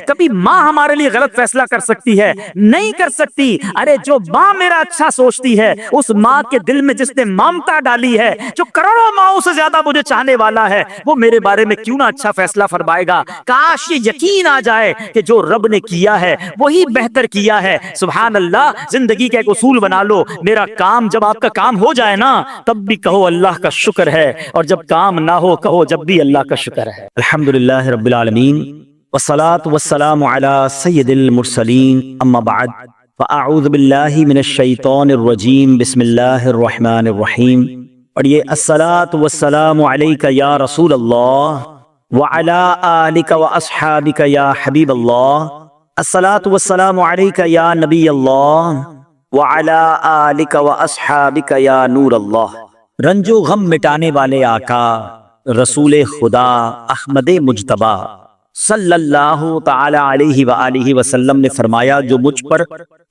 کبھی ماں ہمارے لیے غلط فیصلہ کر سکتی ہے؟ نہیں کر سکتی۔ ارے جو ماں میرا اچھا سوچتی ہے، اس ماں کے دل میں جس نے ممتا ڈالی ہے، جو کروڑوں ماؤں سے زیادہ مجھے چاہنے والا ہے، وہ میرے بارے میں کیوں نہ اچھا فیصلہ فرمائے گا۔ کاش یہ یقین آ جائے کہ جو رب نے کیا ہے وہی بہتر کیا ہے۔ سبحان اللہ۔ زندگی کا ایک اصول بنا لو، میرا کام جب آپ کا کام ہو جائے نا تب بھی کہو اللہ کا شکر ہے، اور جب کام نہ ہو کہو جب بھی اللہ کا شکر ہے۔ الحمدللہ رب العالمین، والصلاة والسلام على سید المرسلین، اما بعد فاعوذ باللہ من الشیطان الرجیم، بسم اللہ الرحمن الرحیم۔ پڑھیے، الصلاة والسلام علیک یا رسول اللہ وعلی آلک واصحابک یا حبیب اللہ، الصلاة والسلام علیک یا نبی اللہ وعلی آلک واصحابک یا نور اللہ۔ رنج و غم مٹانے والے آقا رسول خدا احمد مجتبی صلی اللہ تعالی علیہ وآلہ وسلم نے فرمایا، جو مجھ پر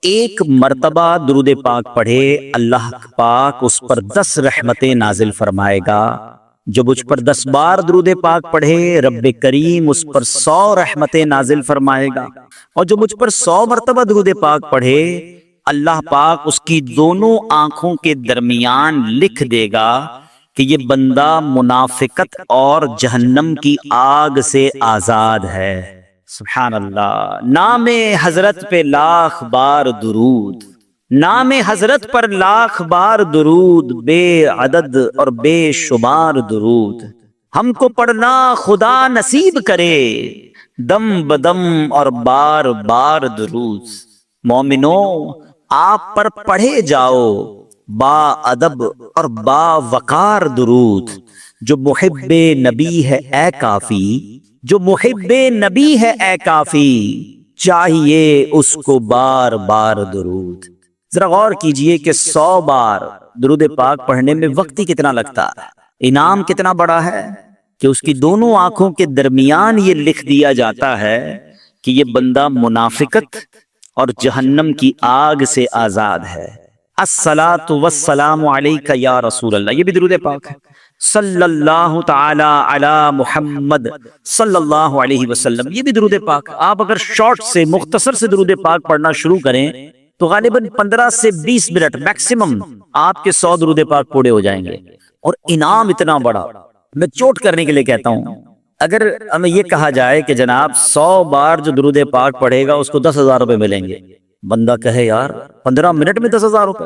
ایک مرتبہ درود پاک پڑھے اللہ پاک اس پر 10 رحمتیں نازل فرمائے گا۔ جو مجھ پر 10 بار درود پاک پڑھے رب کریم اس پر 100 رحمتیں نازل فرمائے گا، اور جو مجھ پر 100 مرتبہ درود پاک پڑھے اللہ پاک اس کی دونوں آنکھوں کے درمیان لکھ دے گا کہ یہ بندہ منافقت اور جہنم کی آگ سے آزاد ہے۔ سبحان اللہ۔ نام حضرت پہ لاکھ بار درود، نام حضرت پر لاکھ بار درود، بے عدد اور بے شمار درود ہم کو پڑھنا خدا نصیب کرے، دم بدم اور بار بار درود۔ مومنو، آپ پر پڑھے جاؤ با ادب اور با وقار درود۔ جو محب نبی ہے اے کافی، جو محب نبی ہے اے کافی، چاہیے اس کو بار بار درود۔ ذرا غور کیجئے کہ 100 بار درود پاک پڑھنے میں وقت ہی کتنا لگتا ہے، انعام کتنا بڑا ہے کہ اس کی دونوں آنکھوں کے درمیان یہ لکھ دیا جاتا ہے کہ یہ بندہ منافقت اور جہنم کی آگ سے آزاد ہے۔ الصلاۃ والسلام علیک یا رسول اللہ، یہ بھی درود پاک ہے۔ صلی اللہ تعالی علی محمد صلی اللہ علیہ وسلم، یہ بھی درود پاک۔ آپ اگر شارٹ سے مختصر سے درود پاک پڑھنا شروع کریں تو غالباً 15 سے 20 منٹ میکسیمم آپ کے 100 درود پاک پورے ہو جائیں گے، اور انعام اتنا بڑا۔ میں چوٹ کرنے کے لیے کہتا ہوں، اگر ہمیں یہ کہا جائے کہ جناب 100 بار جو درود پاک پڑھے گا اس کو 10,000 روپے ملیں گے، بندہ کہے یار 15 منٹ میں 10,000 روپے،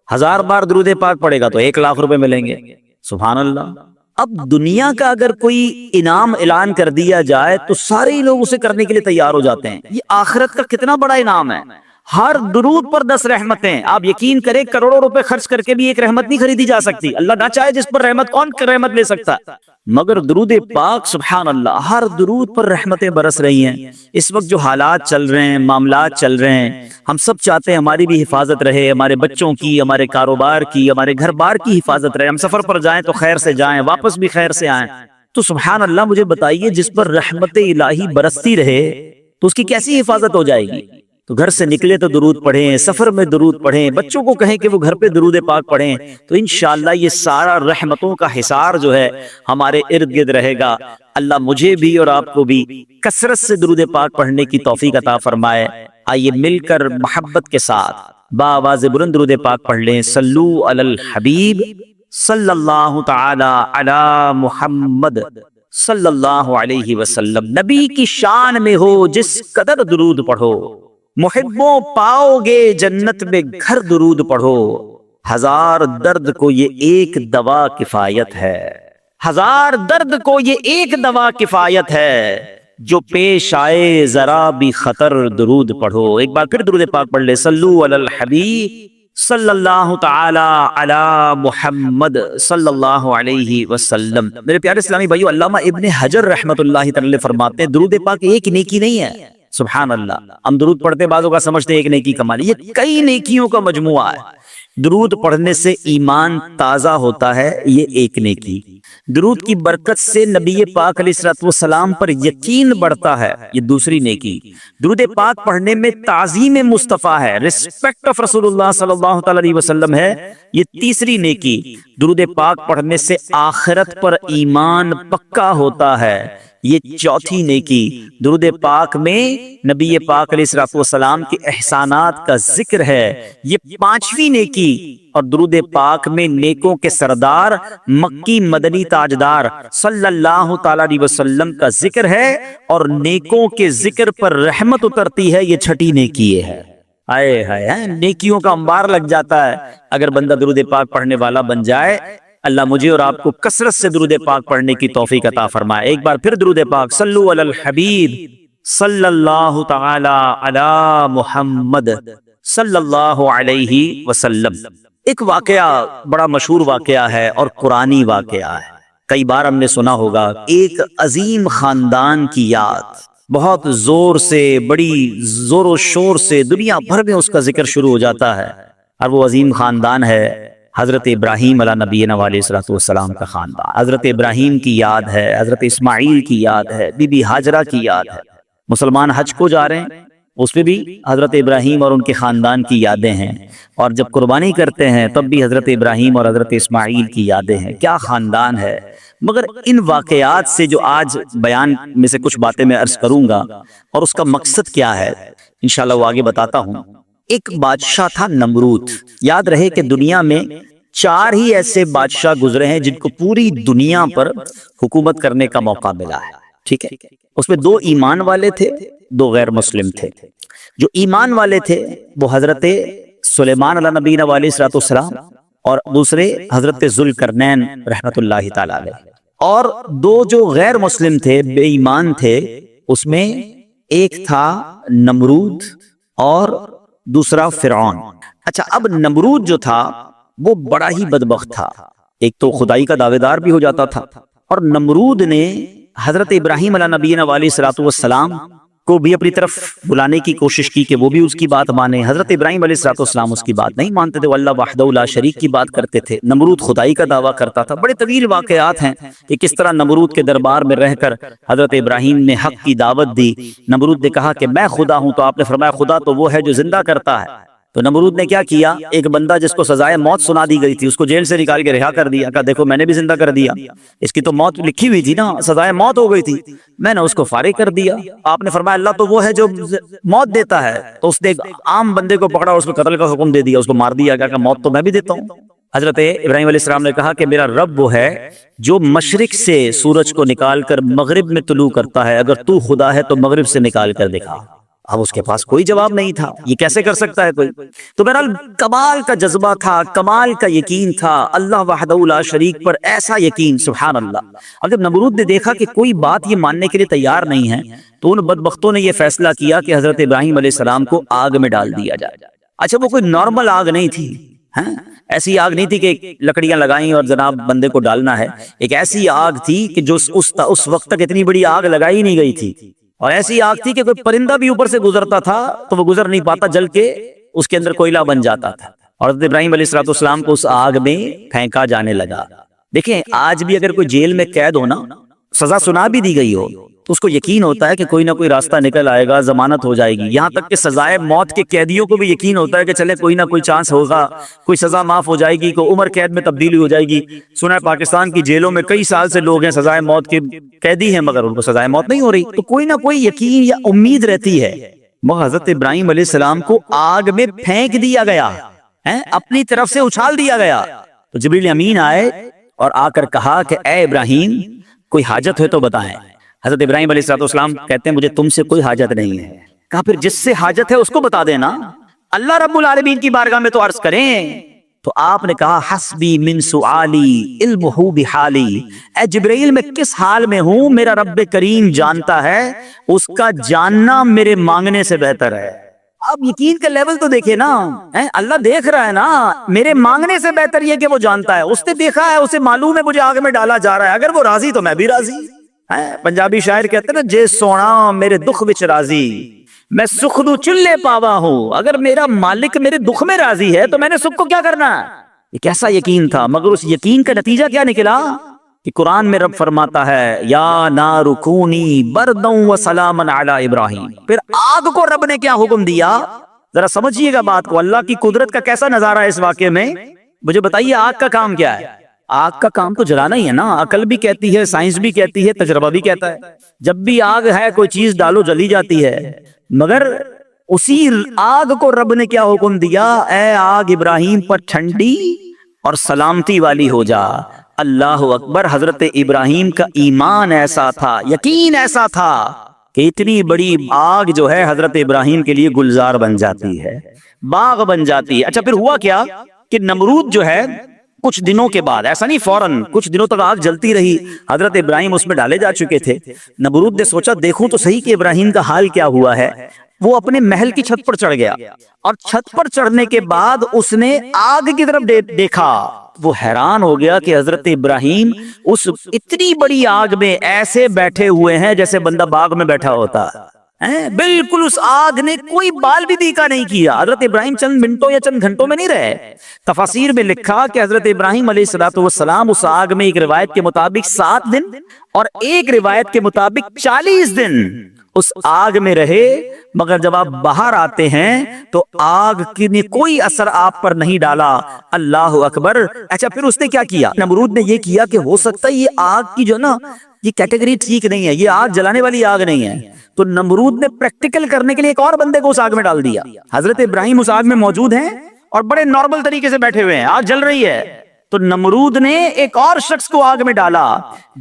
1000 بار درود پاک پڑھے گا تو 1,00,000 روپے ملیں گے۔ سبحان اللہ۔ اب دنیا کا اگر کوئی انعام اعلان کر دیا جائے تو سارے ہی لوگ اسے کرنے کے لیے تیار ہو جاتے ہیں۔ یہ آخرت کا کتنا بڑا انعام ہے۔ ہر درود پر 10 رحمتیں۔ آپ یقین کریں کروڑوں روپے خرچ کر کے بھی ایک رحمت نہیں خریدی جا سکتی۔ اللہ نہ چاہے جس پر رحمت، کون رحمت لے سکتا ہے؟ مگر درود پاک سبحان اللہ، ہر درود پر رحمتیں برس رہی ہیں۔ اس وقت جو حالات چل رہے ہیں، معاملات چل رہے ہیں، ہم سب چاہتے ہیں ہماری بھی حفاظت رہے، ہمارے بچوں کی، ہمارے کاروبار کی، ہمارے گھر بار کی حفاظت رہے، ہم سفر پر جائیں تو خیر سے جائیں، واپس بھی خیر سے آئیں۔ تو سبحان اللہ، مجھے بتائیے جس پر رحمت الہی برستی رہے تو اس کی کیسی حفاظت ہو جائے گی؟ تو گھر سے نکلے تو درود پڑھیں، سفر میں درود پڑھیں، بچوں کو کہیں کہ وہ گھر پہ درود پاک پڑھیں، تو انشاءاللہ یہ سارا رحمتوں کا حصار جو ہے ہمارے ارد گرد رہے گا۔ اللہ مجھے بھی اور آپ کو بھی کثرت سے درود پاک پڑھنے کی توفیق عطا فرمائے۔ آئیے مل کر محبت کے ساتھ بآواز بلند درود پاک پڑھ لیں۔ صلو علی الحبیب صلی اللہ تعالی علی محمد صلی اللہ علیہ وسلم۔ نبی کی شان میں ہو جس قدر درود پڑھو، محبوں پاؤ گے جنت میں گھر درود پڑھو۔ 1000 درد کو یہ ایک دوا کفایت ہے، 1000 درد کو یہ ایک دوا کفایت ہے، جو پیش آئے ذرا بھی خطر درود پڑھو۔ ایک بار پھر درود پاک پڑھ لے۔ صلو علی الحبیب صلی اللہ تعالی علی محمد صلی اللہ علیہ وسلم۔ میرے پیارے اسلامی بھائیو، علامہ ابن حجر رحمت اللہ تعالی فرماتے ہیں درود پاک ایک نیکی نہیں ہے۔ سبحان اللہ۔ ہم درود پڑھتے بعضوں کا سمجھتے ہیں ایک نیکی کمالی، یہ کئی نیکیوں کا مجموعہ ہے۔ درود پڑھنے سے ایمان تازہ ہوتا ہے، یہ ایک نیکی۔ درود کی برکت سے نبی پاک علیہ الصلوۃ والسلام پر یقین بڑھتا ہے، یہ دوسری نیکی۔ درود پاک پڑھنے میں تعظیم مصطفیٰ ہے، ریسپیکٹ آف رسول اللہ صلی اللہ تعالی علیہ وسلم ہے، یہ تیسری نیکی۔ درود پاک پڑھنے سے آخرت پر ایمان پکا ہوتا ہے، یہ چوتھی نیکی۔ درود پاک میں نبی پاک علیہ الصلوۃ والسلام کے احسانات کا ذکر ہے، یہ پانچویں نیکی۔ اور درود پاک میں نیکوں کے سردار مکی مدنی تاجدار صلی اللہ تعالی علیہ وسلم کا ذکر ہے، اور نیکوں کے ذکر پر رحمت اترتی ہے، یہ چھٹی نیکی ہے۔ آئے ہائے، نیکیوں کا انبار لگ جاتا ہے اگر بندہ درود پاک پڑھنے والا بن جائے۔ اللہ مجھے اور آپ کو کثرت سے درود پاک پڑھنے کی توفیق عطا فرمائے۔ ایک بار پھر درود پاک، صلو علی الحبیب صلی اللہ تعالی علی محمد صلی اللہ علیہ وسلم۔ ایک واقعہ بڑا مشہور واقعہ ہے اور قرآنی واقعہ ہے، کئی بار ہم نے سنا ہوگا۔ ایک عظیم خاندان کی یاد، بہت زور سے، بڑی زور و شور سے دنیا بھر میں اس کا ذکر شروع ہو جاتا ہے، اور وہ عظیم خاندان ہے حضرت ابراہیم علیہ نبینا علیہ الصلوۃ والسلام کا خاندان۔ حضرت ابراہیم کی یاد ہے، حضرت اسماعیل کی یاد ہے، بی بی ہاجرہ کی یاد ہے۔ مسلمان حج کو جا رہے ہیں، اس پہ بھی حضرت ابراہیم اور ان کے خاندان کی یادیں ہیں، اور جب قربانی کرتے ہیں تب بھی حضرت ابراہیم اور حضرت اسماعیل کی یادیں ہیں۔ کیا خاندان ہے! مگر ان واقعات سے جو آج بیان میں سے کچھ باتیں میں عرض کروں گا، اور اس کا مقصد کیا ہے انشاءاللہ وہ آگے بتاتا ہوں۔ ایک بادشاہ تھا نمرود۔ یاد رہے کہ دنیا میں 4 ہی ایسے بادشاہ گزرے ہیں جن کو پوری دنیا پر حکومت کرنے کا موقع ملا ہے، ٹھیک ہے؟ اس میں 2 ایمان والے تھے، 2 غیر مسلم تھے۔ جو ایمان والے تھے وہ حضرت سلیمان علیہ نبینا علیہ الصلوۃ والسلام، اور دوسرے حضرت ذوالقرنین رحمۃ اللہ تعالی علیہ۔ اور 2 جو غیر مسلم تھے، بے ایمان تھے، اس میں ایک تھا نمرود اور دوسرا فرعون۔ اچھا، اب نمرود جو تھا وہ بڑا ہی بدبخت تھا، ایک تو خدائی کا دعوے دار بھی ہو جاتا تھا، اور نمرود نے حضرت ابراہیم علیہ نبینا علیہ الصلوۃ والسلام کو بھی اپنی طرف بلانے کی کوشش کی کہ وہ بھی اس کی بات مانے۔ حضرت ابراہیم علیہ الصلوۃ والسلام اس کی بات نہیں مانتے تھے، وہ اللہ وحدہ لا شریک کی بات کرتے تھے۔ نمرود خدائی کا دعویٰ کرتا تھا۔ بڑے طویل واقعات ہیں کہ کس طرح نمرود کے دربار میں رہ کر حضرت ابراہیم نے حق کی دعوت دی۔ نمرود نے کہا کہ میں خدا ہوں، تو آپ نے فرمایا خدا تو وہ ہے جو زندہ کرتا ہے۔ تو نمرود نے کیا کیا، ایک بندہ جس کو سزائے موت سنا دی گئی تھی اس کو جیل سے نکال کے رہا کر دیا، کہا دیکھو میں نے بھی زندہ کر دیا، اس کی تو موت لکھی ہوئی تھی نا، سزائے موت ہو گئی تھی، میں نے اس کو فارغ کر دیا۔ آپ نے فرمایا اللہ تو وہ ہے جو موت دیتا ہے، تو اس نے ایک عام بندے کو پکڑا اور اس کو قتل کا حکم دے دیا، اس کو مار دیا، کہا کہ موت تو میں بھی دیتا ہوں۔ حضرت ابراہیم علیہ السلام نے کہا کہ میرا رب وہ ہے جو مشرق سے سورج کو نکال کر مغرب میں طلوع کرتا ہے، اگر تو خدا ہے تو مغرب سے نکال کر دکھا۔ اب اس کے پاس کوئی جواب نہیں تھا، یہ کیسے کر سکتا ہے کوئی؟ تو بہرحال کمال کا جذبہ تھا، کمال کا یقین تھا اللہ وحدہ لا شریک پر، ایسا یقین، سبحان اللہ۔ اب جب نمرود نے دیکھا کہ کوئی بات یہ ماننے کے لیے تیار نہیں ہے، تو ان بدبختوں نے یہ فیصلہ کیا کہ حضرت ابراہیم علیہ السلام کو آگ میں ڈال دیا جائے۔ اچھا، وہ کوئی نارمل آگ نہیں تھی، ایسی آگ نہیں تھی کہ لکڑیاں لگائیں اور جناب بندے کو ڈالنا ہے، ایک ایسی آگ تھی کہ جو اس وقت تک اتنی بڑی آگ لگائی نہیں گئی تھی، اور ایسی آگ تھی کہ کوئی پرندہ بھی اوپر سے گزرتا تھا تو وہ گزر نہیں پاتا، جل کے اس کے اندر کوئلہ بن جاتا تھا، اور حضرت ابراہیم علیہ الصلوۃ والسلام کو اس آگ میں پھینکا جانے لگا۔ دیکھیں آج بھی اگر کوئی جیل میں قید ہو نا، سزا سنا بھی دی گئی ہو، تو اس کو یقین ہوتا ہے کہ کوئی نہ کوئی راستہ نکل آئے گا، ضمانت ہو جائے گی۔ یہاں تک کہ سزائے موت کے قیدیوں کو بھی یقین ہوتا ہے کہ چلے کوئی نہ کوئی چانس ہوگا، کوئی سزا معاف ہو جائے گی، کوئی عمر قید میں تبدیلی ہو جائے گی۔ سنا ہے پاکستان کی جیلوں میں کئی سال سے لوگ ہیں سزائے موت کے قیدی ہیں، مگر ان کو سزائے موت نہیں ہو رہی، تو کوئی نہ کوئی یقین یا امید رہتی ہے۔ وہ حضرت ابراہیم علیہ السلام کو آگ میں پھینک دیا گیا، اپنی طرف سے اچھال دیا گیا۔ تو جبریل امین آئے اور آ کر کہا کہ اے ابراہیم کوئی حاجت ہے تو بتائیں۔ حضرت ابراہیم علیہ السلام کہتے ہیں مجھے تم سے کوئی حاجت نہیں ہے۔ کہا پھر جس سے حاجت ہے اس کو بتا دینا، اللہ رب العالمین کی بارگاہ میں تو عرض کریں۔ تو آپ نے کہا حسبی من سؤالی علمہ بحالی، اے جبرائیل میں کس حال میں ہوں میرا رب کریم جانتا ہے، اس کا جاننا میرے مانگنے سے بہتر ہے۔ اب یقین کا لیول تو دیکھیں نا، اللہ دیکھ رہا ہے نا، میرے مانگنے سے بہتر یہ کہ وہ جانتا ہے، اس نے دیکھا ہے، اسے معلوم ہے مجھے آگ میں ڈالا جا رہا ہے، اگر وہ راضی تو میں بھی راضی۔ پنجابی شاعر کہتے ہیں نا، جے سونا میرے دکھ وچ راضی میں سکھ دو چلے پاوا ہوں، اگر میرا مالک میرے دکھ میں راضی ہے تو میں نے سکھ کو کیا کرنا ہے۔ یہ کیسا یقین تھا، مگر اس یقین کا نتیجہ کیا نکلا کہ قرآن میں رب فرماتا ہے یا نار کونی بردا وسلاما علی ابراہیم۔ پھر آگ کو رب نے کیا حکم دیا، ذرا سمجھیے گا بات کو، اللہ کی قدرت کا کیسا نظارہ ہے اس واقعے میں۔ مجھے بتائیے آگ کا کام کیا ہے؟ آگ کا کام تو جلانا ہی ہے نا، عقل بھی کہتی ہے، سائنس بھی کہتی ہے، تجربہ بھی کہتا ہے، جب بھی آگ ہے کوئی چیز ڈالو جلی جاتی ہے۔ مگر اسی آگ کو رب نے کیا حکم دیا، اے آگ ابراہیم پر ٹھنڈی اور سلامتی والی ہو جا۔ اللہ اکبر، حضرت ابراہیم کا ایمان ایسا تھا، یقین ایسا تھا کہ اتنی بڑی آگ جو ہے حضرت ابراہیم کے لیے گلزار بن جاتی ہے، باغ بن جاتی ہے۔ اچھا پھر ہوا کیا کہ نمرود جو ہے کچھ دنوں کے بعد، ایسا نہیں فوراً، کچھ دنوں تک آگ جلتی رہی، حضرت ابراہیم اس میں ڈالے جا چکے تھے۔ نمرود نے سوچا دیکھوں تو صحیح کہ ابراہیم کا حال کیا ہوا ہے۔ وہ اپنے محل کی چھت پر چڑھ گیا، اور چھت پر چڑھنے کے بعد اس نے آگ کی طرف دیکھا۔ وہ حیران ہو گیا کہ حضرت ابراہیم اس اتنی بڑی آگ میں ایسے بیٹھے ہوئے ہیں جیسے بندہ باغ میں بیٹھا ہوتا ہے، بالکل اس آگ نے کوئی بال بھی دیکھا نہیں کیا۔ حضرت ابراہیم چند منٹوں یا چند گھنٹوں میں نہیں رہے۔ تفاسیر میں لکھا کہ حضرت ابراہیم علیہ السلام اس آگ میں ایک روایت کے مطابق 7 دن اور ایک روایت کے مطابق 40 دن اس آگ میں رہے، مگر جب آپ باہر آتے ہیں تو آگ کی نے کوئی اثر آپ پر نہیں ڈالا۔ اللہ اکبر۔ اچھا پھر اس نے کیا کیا، نمرود نے یہ کیا کہ ہو سکتا ہے یہ آگ کی جو نا یہ کیٹیگری ٹھیک نہیں ہے، یہ آگ جلانے والی آگ نہیں ہے، تو نمرود نے پریکٹیکل کرنے کے لیے ایک اور بندے کو اس آگ میں ڈال دیا۔ حضرت ابراہیم اس آگ میں موجود ہیں اور بڑے نارمل طریقے سے بیٹھے ہوئے ہیں، آگ جل رہی ہے، تو نمرود نے ایک اور شخص کو آگ میں ڈالا۔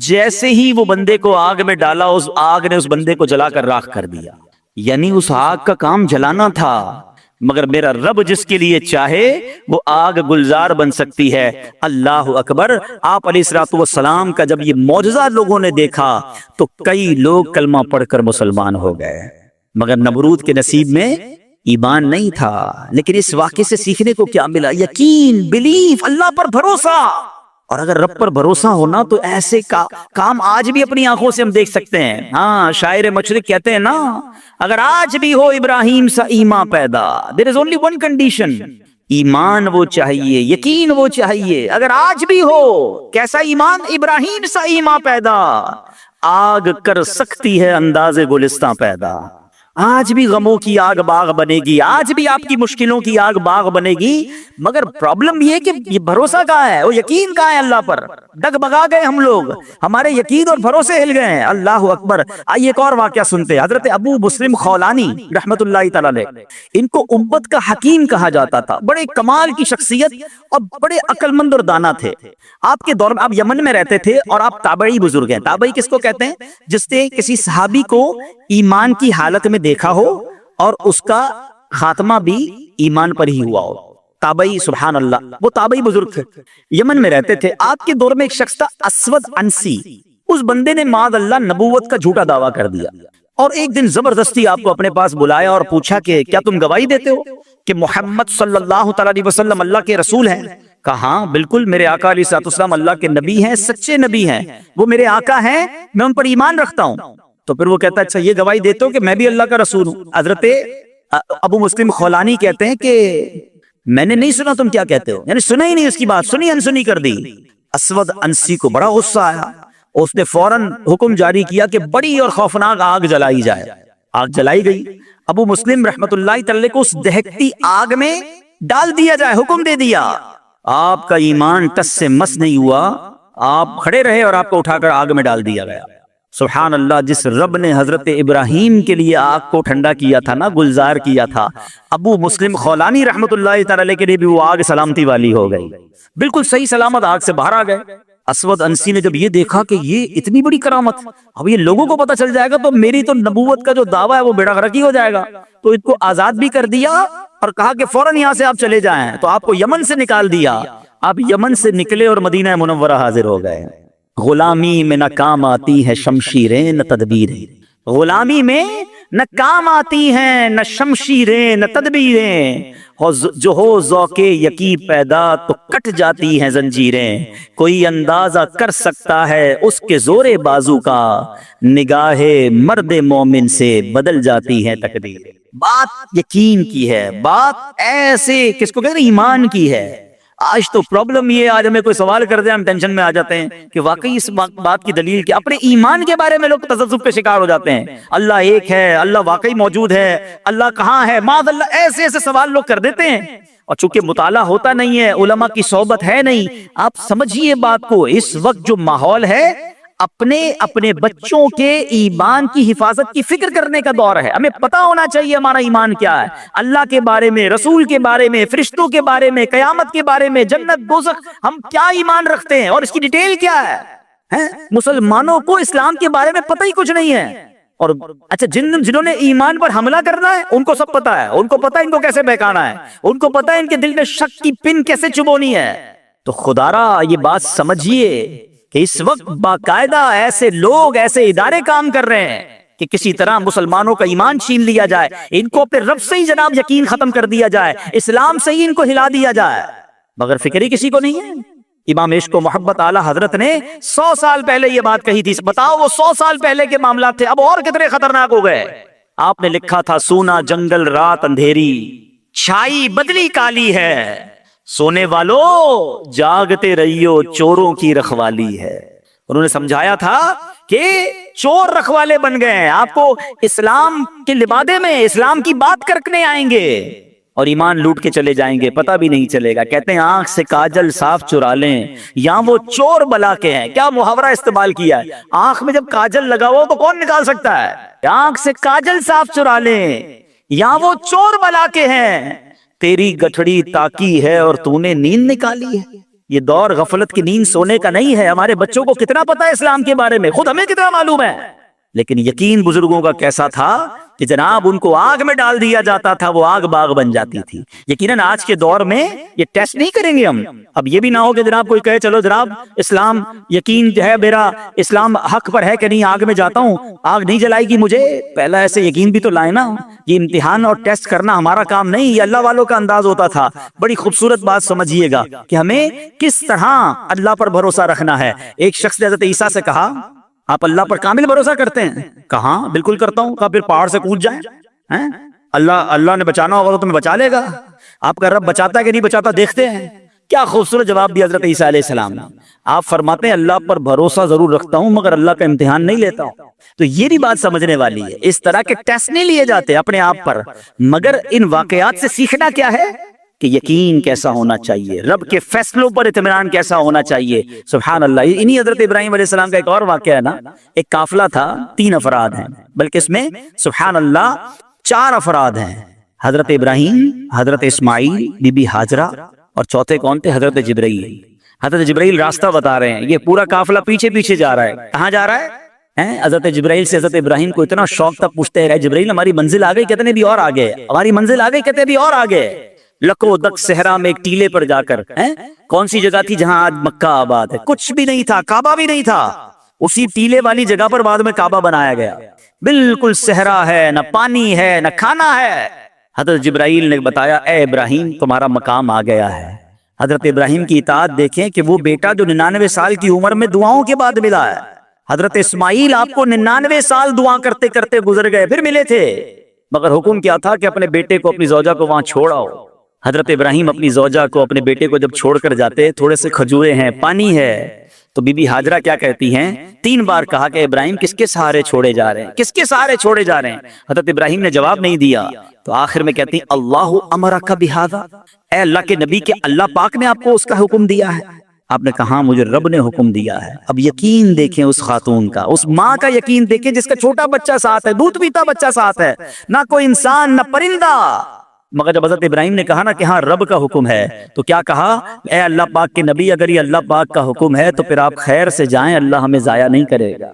جیسے ہی وہ بندے کو آگ میں ڈالا، اس آگ نے اس بندے کو جلا کر راکھ کر دیا۔ یعنی اس آگ کا کام جلانا تھا، مگر میرا رب جس کے لیے چاہے وہ آگ گلزار بن سکتی ہے۔ اللہ اکبر۔ آپ علیہ الصلوۃ والسلام کا جب یہ معجزہ لوگوں نے دیکھا تو کئی لوگ کلمہ پڑھ کر مسلمان ہو گئے، مگر نمرود کے نصیب میں ایمان نہیں تھا۔ لیکن اس واقعے سے سیکھنے کو کیا ملا، یقین، بلیف، اللہ پر بھروسہ۔ اور اگر رب پر بھروسہ ہونا تو ایسے کام آج بھی اپنی آنکھوں سے ہم دیکھ سکتے ہیں۔ ہاں، شاعر مشرق کہتے ہیں نا، اگر آج بھی ہو ابراہیم سا ایمان پیدا، there is only one condition، ایمان وہ چاہیے، یقین وہ چاہیے۔ اگر آج بھی ہو کیسا ایمان، ابراہیم سا ایمان پیدا، آگ کر سکتی ہے انداز گلستاں پیدا۔ آج بھی غموں کی آگ باغ بنے گی، آج بھی آپ کی مشکلوں کی آگ باغ بنے گی، مگر پرابلم یہ کہ یہ بھروسہ کہاں ہے، وہ یقین کہاں ہے اللہ پر۔ ڈگمگا گئے ہم لوگ، ہمارے یقین اور بھروسے ہل گئے ہیں۔ اللہ اکبر۔ آئیے ایک اور واقعہ سنتے ہیں۔ حضرت ابو مسلم خولانی رحمت اللہ تعالی علیہ، ان کو امت کا حکیم کہا جاتا تھا، بڑے کمال کی شخصیت اور بڑے عقل مند اور دانا تھے۔ آپ کے دور میں آپ یمن میں رہتے تھے اور آپ تابعی بزرگ ہیں۔ تابعی کس کو کہتے ہیں؟ جس نے کسی صحابی کو ایمان کی حالت میں دیکھا ہو اور اس کا خاتمہ بھی ایمان پر ہی ہوا ہو، تابعی۔ سبحان اللہ، وہ تابعی بزرگ تھے، یمن میں رہتے تھے۔ آپ کے دور میں ایک شخص تھا اسود انسی، اس بندے نے معاذ اللہ نبوت کا جھوٹا دعویٰ کر دیا، اور ایک دن زبردستی آپ کو اپنے پاس بلایا اور پوچھا کہ کیا تم گواہی دیتے ہو کہ محمد صلی اللہ تعالی علیہ وسلم اللہ کے رسول ہیں؟ کہا ہاں بالکل، میرے آقا علیہ الصلوۃ والسلام اللہ کے نبی ہیں، سچے نبی ہیں، وہ میرے آقا ہیں، میں ان پر ایمان رکھتا ہوں۔ تو پھر وہ کہتا ہے اچھا یہ گواہی دیتے ہو کہ میں بھی اللہ کا رسول ہوں؟ حضرت ابو مسلم خولانی کہتے ہیں کہ میں نے نہیں سنا تم کیا کہتے ہو، یعنی سنا ہی نہیں، اس کی بات سنی انسنی کر دی۔ اسود انسی کو بڑا غصہ آیا، اس نے فوراً حکم جاری کیا کہ بڑی اور خوفناک آگ جلائی جائے۔ آگ جلائی گئی، ابو مسلم رحمت اللہ تعالی کو اس دہکتی آگ میں ڈال دیا جائے، حکم دے دیا۔ آپ کا ایمان ٹس سے مس نہیں ہوا، آپ کھڑے رہے اور آپ کو اٹھا کر آگ میں ڈال دیا گیا۔ سبحان اللہ، جس رب نے حضرت ابراہیم کے لیے آگ کو ٹھنڈا کیا تھا نا، گلزار کیا تھا، ابو مسلم خولانی رحمت اللہ تعالی کے لیے بھی وہ آگ سلامتی والی ہو گئی، بالکل صحیح سلامت آگ سے باہر آ گئے۔ اسود انسی نے جب یہ دیکھا کہ یہ اتنی بڑی کرامت، اب یہ لوگوں کو پتہ چل جائے گا تو میری تو نبوت کا جو دعویٰ ہے وہ بیڑا غرق ہی ہو جائے گا، تو ان کو آزاد بھی کر دیا اور کہا کہ فوراً یہاں سے آپ چلے جائیں۔ تو آپ کو یمن سے نکال دیا، آپ یمن سے نکلے اور مدینہ منورہ حاضر ہو گئے۔ غلامی میں نہ کام آتی ہے شمشیریں نہ تدبیریں، غلامی میں نہ کام آتی ہیں نہ شمشیریں نہ تدبیریں، جو ہو ذوق یقی پیدا تو کٹ جاتی ہیں زنجیریں، کوئی اندازہ کر سکتا ہے اس کے زور بازو کا، نگاہ مرد مومن سے بدل جاتی ہے تقدیر۔ بات یقین کی ہے، بات ایسے کس کو کہتے ہیں، ایمان کی ہے۔ آج تو پرابلم یہ، آج ہمیں کوئی سوال کر دے ہم ٹینشن میں آ جاتے ہیں کہ واقعی اس بات کی دلیل کیا، اپنے ایمان کے بارے میں لوگ تذبذب کے شکار ہو جاتے ہیں۔ اللہ ایک ہے، اللہ واقعی موجود ہے، اللہ کہاں ہے، معاذ اللہ، ایسے ایسے سوال لوگ کر دیتے ہیں۔ اور چونکہ مطالعہ ہوتا نہیں ہے، علماء کی صحبت ہے نہیں، آپ سمجھیے بات کو، اس وقت جو ماحول ہے اپنے بچوں کے ایمان کی حفاظت کی فکر کرنے کا دور ہے۔ ہمیں پتا ہونا چاہیے ہمارا ایمان کیا ہے، اللہ کے بارے میں، رسول کے بارے میں، فرشتوں کے بارے میں، قیامت کے بارے میں، جنت دوزخ، ہم کیا ایمان رکھتے ہیں اور اس کی ڈیٹیل کیا ہے۔ مسلمانوں کو اسلام کے بارے میں پتہ ہی کچھ نہیں ہے، اور اچھا جنہوں نے ایمان پر حملہ کرنا ہے ان کو سب پتا ہے، ان کو پتا ہے ان کو کیسے بہکانا ہے، ان کو پتا ہے ان کے دل میں شک کی پن کیسے چبونی ہے۔ تو خدا را یہ بات سمجھیے کہ اس وقت باقاعدہ ایسے لوگ، ایسے ادارے کام کر رہے ہیں کہ کسی طرح مسلمانوں کا ایمان چھین لیا جائے، ان کو اپنے رب سے ہی جناب یقین ختم کر دیا جائے، اسلام سے ہی ان کو ہلا دیا جائے، مگر فکر ہی کسی کو نہیں ہے۔ امام عشق و محبت اعلیٰ حضرت نے 100 سال پہلے یہ بات کہی تھی، بتاؤ وہ 100 سال پہلے کے معاملات تھے، اب اور کتنے خطرناک ہو گئے۔ آپ نے لکھا تھا سونا جنگل رات اندھیری، چھائی بدلی کالی ہے، سونے والو جاگتے رہیو چوروں کی رکھوالی ہے۔ انہوں نے سمجھایا تھا کہ چور رکھوالے بن گئے ہیں، آپ کو اسلام کے لبادے میں اسلام کی بات کرنے آئیں گے اور ایمان لوٹ کے چلے جائیں گے، پتہ بھی نہیں چلے گا۔ کہتے ہیں آنکھ سے کاجل صاف چرا لیں یا وہ چور بلا کے ہیں۔ کیا محاورہ استعمال کیا ہے، آنکھ میں جب کاجل لگا ہو تو کون نکال سکتا ہے؟ آنکھ سے کاجل صاف چرا لیں یا وہ چور بلا کے ہیں، تیری گٹھڑی تاکی ہے اور تو نے نیند نکالی ہے۔ یہ دور غفلت کی نیند سونے کا نہیں ہے۔ ہمارے بچوں کو کتنا پتا ہے اسلام کے بارے میں، خود ہمیں کتنا معلوم ہے، لیکن یقین بزرگوں کا کیسا تھا کہ جناب ان کو آگ میں ڈال دیا جاتا تھا، وہ آگ باغ بن جاتی تھی۔ یقیناً آج کے دور میں یہ ٹیسٹ نہیں کریں گے ہم، اب یہ بھی نہ ہو کہ جناب کوئی کہے چلو جناب اسلام یقین جو ہے میرا، اسلام حق پر ہے کہ نہیں، آگ میں جاتا ہوں، آگ نہیں جلائے گی مجھے، پہلا ایسے یقین بھی تو لائے نا۔ یہ امتحان اور ٹیسٹ کرنا ہمارا کام نہیں، یہ اللہ والوں کا انداز ہوتا تھا۔ بڑی خوبصورت بات سمجھیے گا کہ ہمیں کس طرح اللہ پر بھروسہ رکھنا ہے۔ ایک شخص نے حضرت عیسیٰ سے کہا آپ اللہ پر کامل بھروسہ کرتے ہیں؟ کہاں بالکل کرتا ہوں۔ کہا پھر پہاڑ سے کود جائیں، اللہ نے بچانا ہوگا تو تمہیں بچا لے گا، آپ کا رب بچاتا ہے کہ نہیں بچاتا دیکھتے ہیں۔ کیا خوبصورت جواب دیا حضرت عیسیٰ علیہ السلام نے۔ آپ فرماتے ہیں اللہ پر بھروسہ ضرور رکھتا ہوں مگر اللہ کا امتحان نہیں لیتا ہوں۔ تو یہ بھی بات سمجھنے والی ہے، اس طرح کے ٹیسٹ نہیں لیے جاتے اپنے آپ پر، مگر ان واقعات سے سیکھنا کیا ہے کہ یقین کیسا ہونا چاہیے، رب کے فیصلوں پر اطمینان کیسا ہونا چاہیے۔ سبحان اللہ۔ انہی حضرت ابراہیم علیہ السلام کا ایک اور واقعہ ہے نا، ایک قافلہ تھا، 3 افراد ہیں، بلکہ اس میں سبحان اللہ 4 افراد ہیں، حضرت ابراہیم، حضرت اسماعیل، بی بی ہاجرہ، اور چوتھے کون تھے؟ حضرت جبرائیل۔ حضرت جبرائیل راستہ بتا رہے ہیں، یہ پورا قافلہ پیچھے پیچھے جا رہا ہے، کہاں جا رہا ہے؟ حضرت جبرائیل سے حضرت ابراہیم کو اتنا شوق تھا، پوچھتے ہیں جبرائیل ہماری منزل آ گئی؟ کہتے ہیں بھی اور آگے، ہماری منزل آ گئی؟ کہتے ہیں بھی اور آگے۔ لکو دک صحرا میں ایک ٹیلے پر جا کر، کون سی جگہ تھی جہاں آج مکہ آباد ہے؟ کچھ بھی نہیں تھا، کعبہ بھی نہیں تھا، اسی ٹیلے والی جگہ پر بعد میں کعبہ بنایا گیا۔ بالکل صحرا ہے، نہ پانی ہے نہ کھانا ہے۔ حضرت جبرائیل نے بتایا اے ابراہیم تمہارا مقام آ گیا ہے۔ حضرت ابراہیم کی اطاعت دیکھیں کہ وہ بیٹا جو 99 سال کی عمر میں دعاؤں کے بعد ملا ہے، حضرت اسماعیل آپ کو 99 سال دعا کرتے کرتے گزر گئے، پھر ملے تھے، مگر حکم کیا تھا کہ اپنے بیٹے کو، اپنی زوجہ کو وہاں چھوڑ آؤ۔ حضرت ابراہیم اپنی زوجہ کو، اپنے بیٹے کو جب چھوڑ کر جاتے، تھوڑے سے کھجورے ہیں، پانی ہے، تو بی بی ہاجرہ کیا کہتی ہیں؟ 3 بار کہا کہ ابراہیم کس کے سہارے چھوڑے جا رہے ہیں، کس کے سہارے چھوڑے جا رہے ہیں؟ حضرت ابراہیم نے جواب نہیں دیا، تو آخر میں کہتی ہیں اللہ امرک بہذا، اے اللہ کے نبی، کہ اللہ پاک نے آپ کو اس کا حکم دیا ہے؟ آپ نے کہا مجھے رب نے حکم دیا ہے۔ اب یقین دیکھیں اس خاتون کا، اس ماں کا یقین دیکھیں جس کا چھوٹا بچہ ساتھ ہے، دودھ پیتا بچہ ساتھ ہے، نہ کوئی انسان نہ پرندہ، مگر جب حضرت ابراہیم نے کہا نا کہ ہاں رب کا حکم ہے، تو کیا کہا؟ اے اللہ پاک کے نبی اگر یہ اللہ پاک کا حکم ہے تو پھر آپ خیر سے جائیں، اللہ ہمیں ضائع نہیں کرے گا۔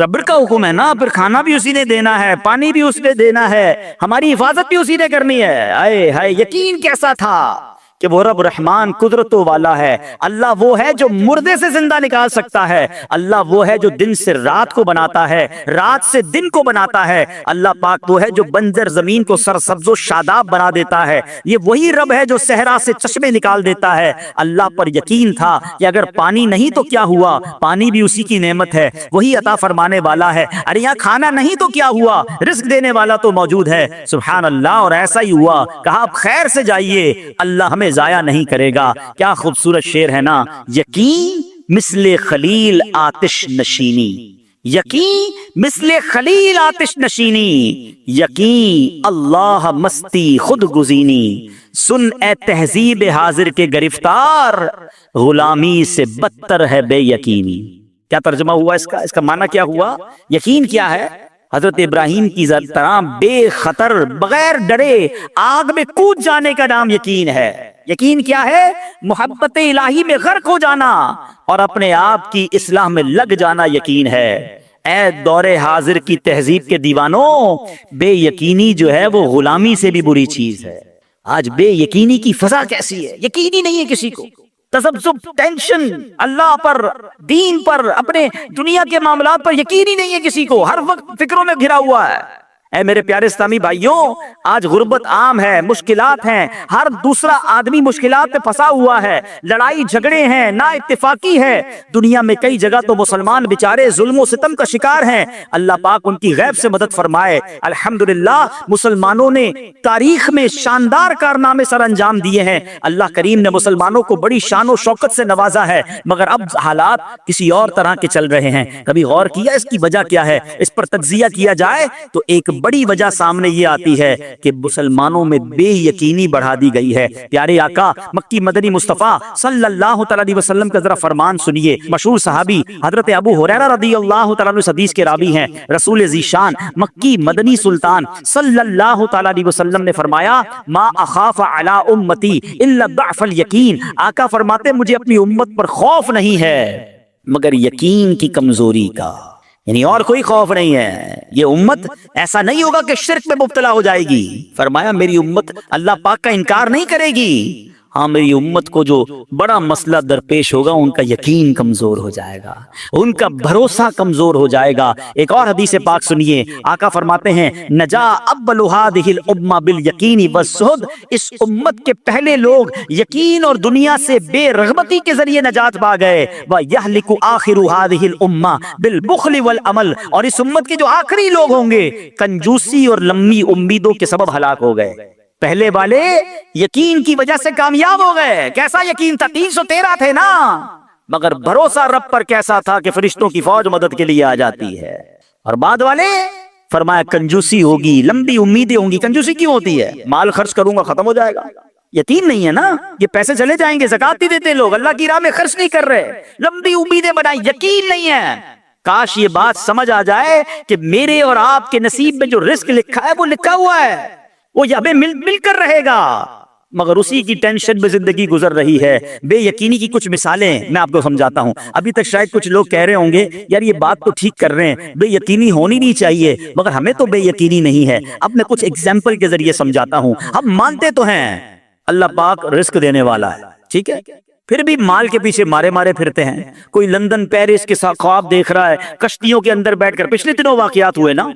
رب کا حکم ہے نا، پھر کھانا بھی اسی نے دینا ہے، پانی بھی اس نے دینا ہے، ہماری حفاظت بھی اسی نے کرنی ہے۔ آئے ہائے یقین کیسا تھا کہ وہ رب رحمان قدرتوں والا ہے، اللہ وہ ہے جو مردے سے زندہ نکال سکتا ہے، اللہ وہ ہے جو دن سے رات کو بناتا ہے، رات سے دن کو بناتا ہے، اللہ پاک وہ ہے جو بنجر زمین کو سرسبز و شاداب بنا دیتا ہے، یہ وہی رب ہے جو صحرا سے چشمے نکال دیتا ہے۔ اللہ پر یقین تھا کہ اگر پانی نہیں تو کیا ہوا، پانی بھی اسی کی نعمت ہے، وہی عطا فرمانے والا ہے، ارے یہاں کھانا نہیں تو کیا ہوا، رزق دینے والا تو موجود ہے، سبحان اللہ۔ اور ایسا ہی ہوا، کہا آپ خیر سے جائیے، اللہ ہمیں ضائع نہیں کرے گا۔ کیا خوبصورت شعر ہے نا، یقین مثل خلیل آتش نشینی، یقین مثل خلیل آتش نشینی، یقین اللہ مستی خود گزینی، سن اے تہذیب حاضر کے گرفتار، غلامی سے بدتر ہے بے یقینی۔ کیا ترجمہ ہوا اس کا معنی کیا ہوا؟ یقین کیا ہے؟ حضرت ابراہیم کی طرح بے خطر بغیر ڈرے آگ میں کود جانے کا نام یقین ہے۔ یقین کیا ہے؟ محبت الہی میں غرق ہو جانا اور اپنے آپ کی اصلاح میں لگ جانا یقین ہے۔ اے دور حاضر کی تہذیب کے دیوانوں، بے یقینی جو ہے وہ غلامی سے بھی بری چیز ہے۔ آج بے یقینی کی فضا کیسی ہے؟ یقین ہی نہیں ہے کسی کو، تذبذب، ٹینشن، اللہ پر، دین پر، اپنے دنیا کے معاملات پر یقین ہی نہیں ہے کسی کو، ہر وقت فکروں میں گھرا ہوا ہے۔ اے میرے پیارے اسلامی بھائیوں، آج غربت عام ہے، مشکلات ہیں، ہر دوسرا آدمی مشکلات میں پھنسا ہوا ہے، لڑائی جھگڑے ہیں، نا اتفاقی ہے، دنیا میں کئی جگہ تو مسلمان بیچارے ظلم و ستم کا شکار ہیں۔ اللہ پاک ان کی غیب سے مدد فرمائے۔ الحمدللہ مسلمانوں نے تاریخ میں شاندار کارنامے سر انجام دیے ہیں، اللہ کریم نے مسلمانوں کو بڑی شان و شوکت سے نوازا ہے، مگر اب حالات کسی اور طرح کے چل رہے ہیں۔ کبھی غور کیا اس کی وجہ کیا ہے؟ اس پر تجزیہ کیا جائے تو ایک بڑی وجہ سامنے یہ آتی ہے کہ مسلمانوں میں بے یقینی بڑھا دی گئی ہے۔ پیارے آقا مکی مدنی مصطفیٰ صلی اللہ تعالی علیہ وسلم کا ذرا فرمان سنیے۔ مشہور صحابی حضرت ابو ہریرہ رضی اللہ تعالی عنہ اس حدیث کے راوی ہیں۔ رسول ذیشان مکی مدنی سلطان صلی اللہ تعالی علیہ وسلم نے فرمایا، ما اخاف علی امتی الا ضعف الیقین۔ آقا فرماتے مجھے اپنی امت پر خوف نہیں ہے مگر یقین کی کمزوری کا، یعنی اور کوئی خوف نہیں ہے۔ یہ امت ایسا نہیں ہوگا کہ شرک میں مبتلا ہو جائے گی، فرمایا میری امت اللہ پاک کا انکار نہیں کرے گی، ہاں میری امت کو جو بڑا مسئلہ درپیش ہوگا ان کا یقین کمزور ہو جائے گا، ان کا بھروسہ کمزور ہو جائے گا۔ ایک اور حدیث پاک سنیے، آقا فرماتے ہیں نجا اول هذه الامه بالیقین والزہد، اس امت کے پہلے لوگ یقین اور دنیا سے بے رغبتی کے ذریعے نجات پا گئے، ویہلک آخر هذه الامه بالبخل والعمل، اور اس امت کے جو آخری لوگ ہوں گے کنجوسی اور لمبی امیدوں کے سبب ہلاک ہو گئے۔ پہلے والے یقین کی وجہ سے کامیاب ہو گئے۔ کیسا یقین تھا؟ 313 تھے نا، مگر بھروسہ رب پر کیسا تھا کہ فرشتوں کی فوج مدد کے لیے آ جاتی ہے۔ اور بعد والے فرمایا کنجوسی ہوگی، لمبی امیدیں ہوں گی۔ کنجوسی کیوں ہوتی ہے؟ مال خرچ کروں گا ختم ہو جائے گا، یقین نہیں ہے نا، یہ پیسے چلے جائیں گے، زکات نہیں دیتے لوگ، اللہ کی راہ میں خرچ نہیں کر رہے، لمبی امیدیں بنائیں، یقین نہیں ہے۔ کاش یہ بات سمجھ آ جائے کہ میرے اور آپ کے نصیب میں جو رزق لکھا ہے وہ لکھا ہوا ہے، وہ ہمیں مل کر رہے گا، مگر اسی کی ٹینشن میں زندگی گزر رہی ہے۔ بے یقینی کی کچھ مثالیں میں آپ کو سمجھاتا ہوں۔ ابھی تک شاید کچھ لوگ کہہ رہے ہوں گے یار یہ بات تو ٹھیک کر رہے ہیں، بے یقینی ہونی نہیں چاہیے، مگر ہمیں تو بے یقینی نہیں ہے۔ اب میں کچھ ایگزامپل کے ذریعے سمجھاتا ہوں۔ ہم مانتے تو ہیں اللہ پاک رزق دینے والا ہے، ٹھیک ہے، پھر بھی مال کے پیچھے مارے پھرتے ہیں۔ کوئی لندن پیرس کے ساتھ خواب دیکھ رہا ہے، کشتیوں کے اندر بیٹھ کر، پچھلے دنوں واقعات ہوئے نا،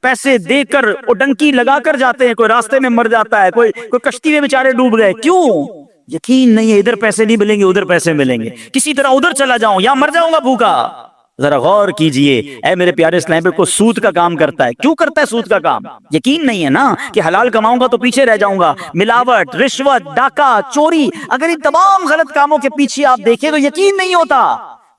پیسے دے کر اور ڈنکی لگا کر جاتے ہیں، کوئی راستے میں مر جاتا ہے، کوئی کشتی میں بیچارے ڈوب گئے، کیوں؟ یقین نہیں ہے ادھر پیسے نہیں ملیں گے ادھر پیسے ملیں گے، کسی طرح ادھر چلا جاؤں یا مر جاؤں گا بھوکا۔ ذرا غور کیجئے، اے میرے پیارے اسلام کو سود کا کام کرتا ہے، کیوں کرتا ہے سود کا کام؟ یقین نہیں ہے نا کہ حلال کماؤں گا تو پیچھے رہ جاؤں گا۔ ملاوٹ، رشوت، ڈاکہ، چوری، اگر ان تمام غلط کاموں کے پیچھے آپ دیکھیں تو یقین نہیں ہوتا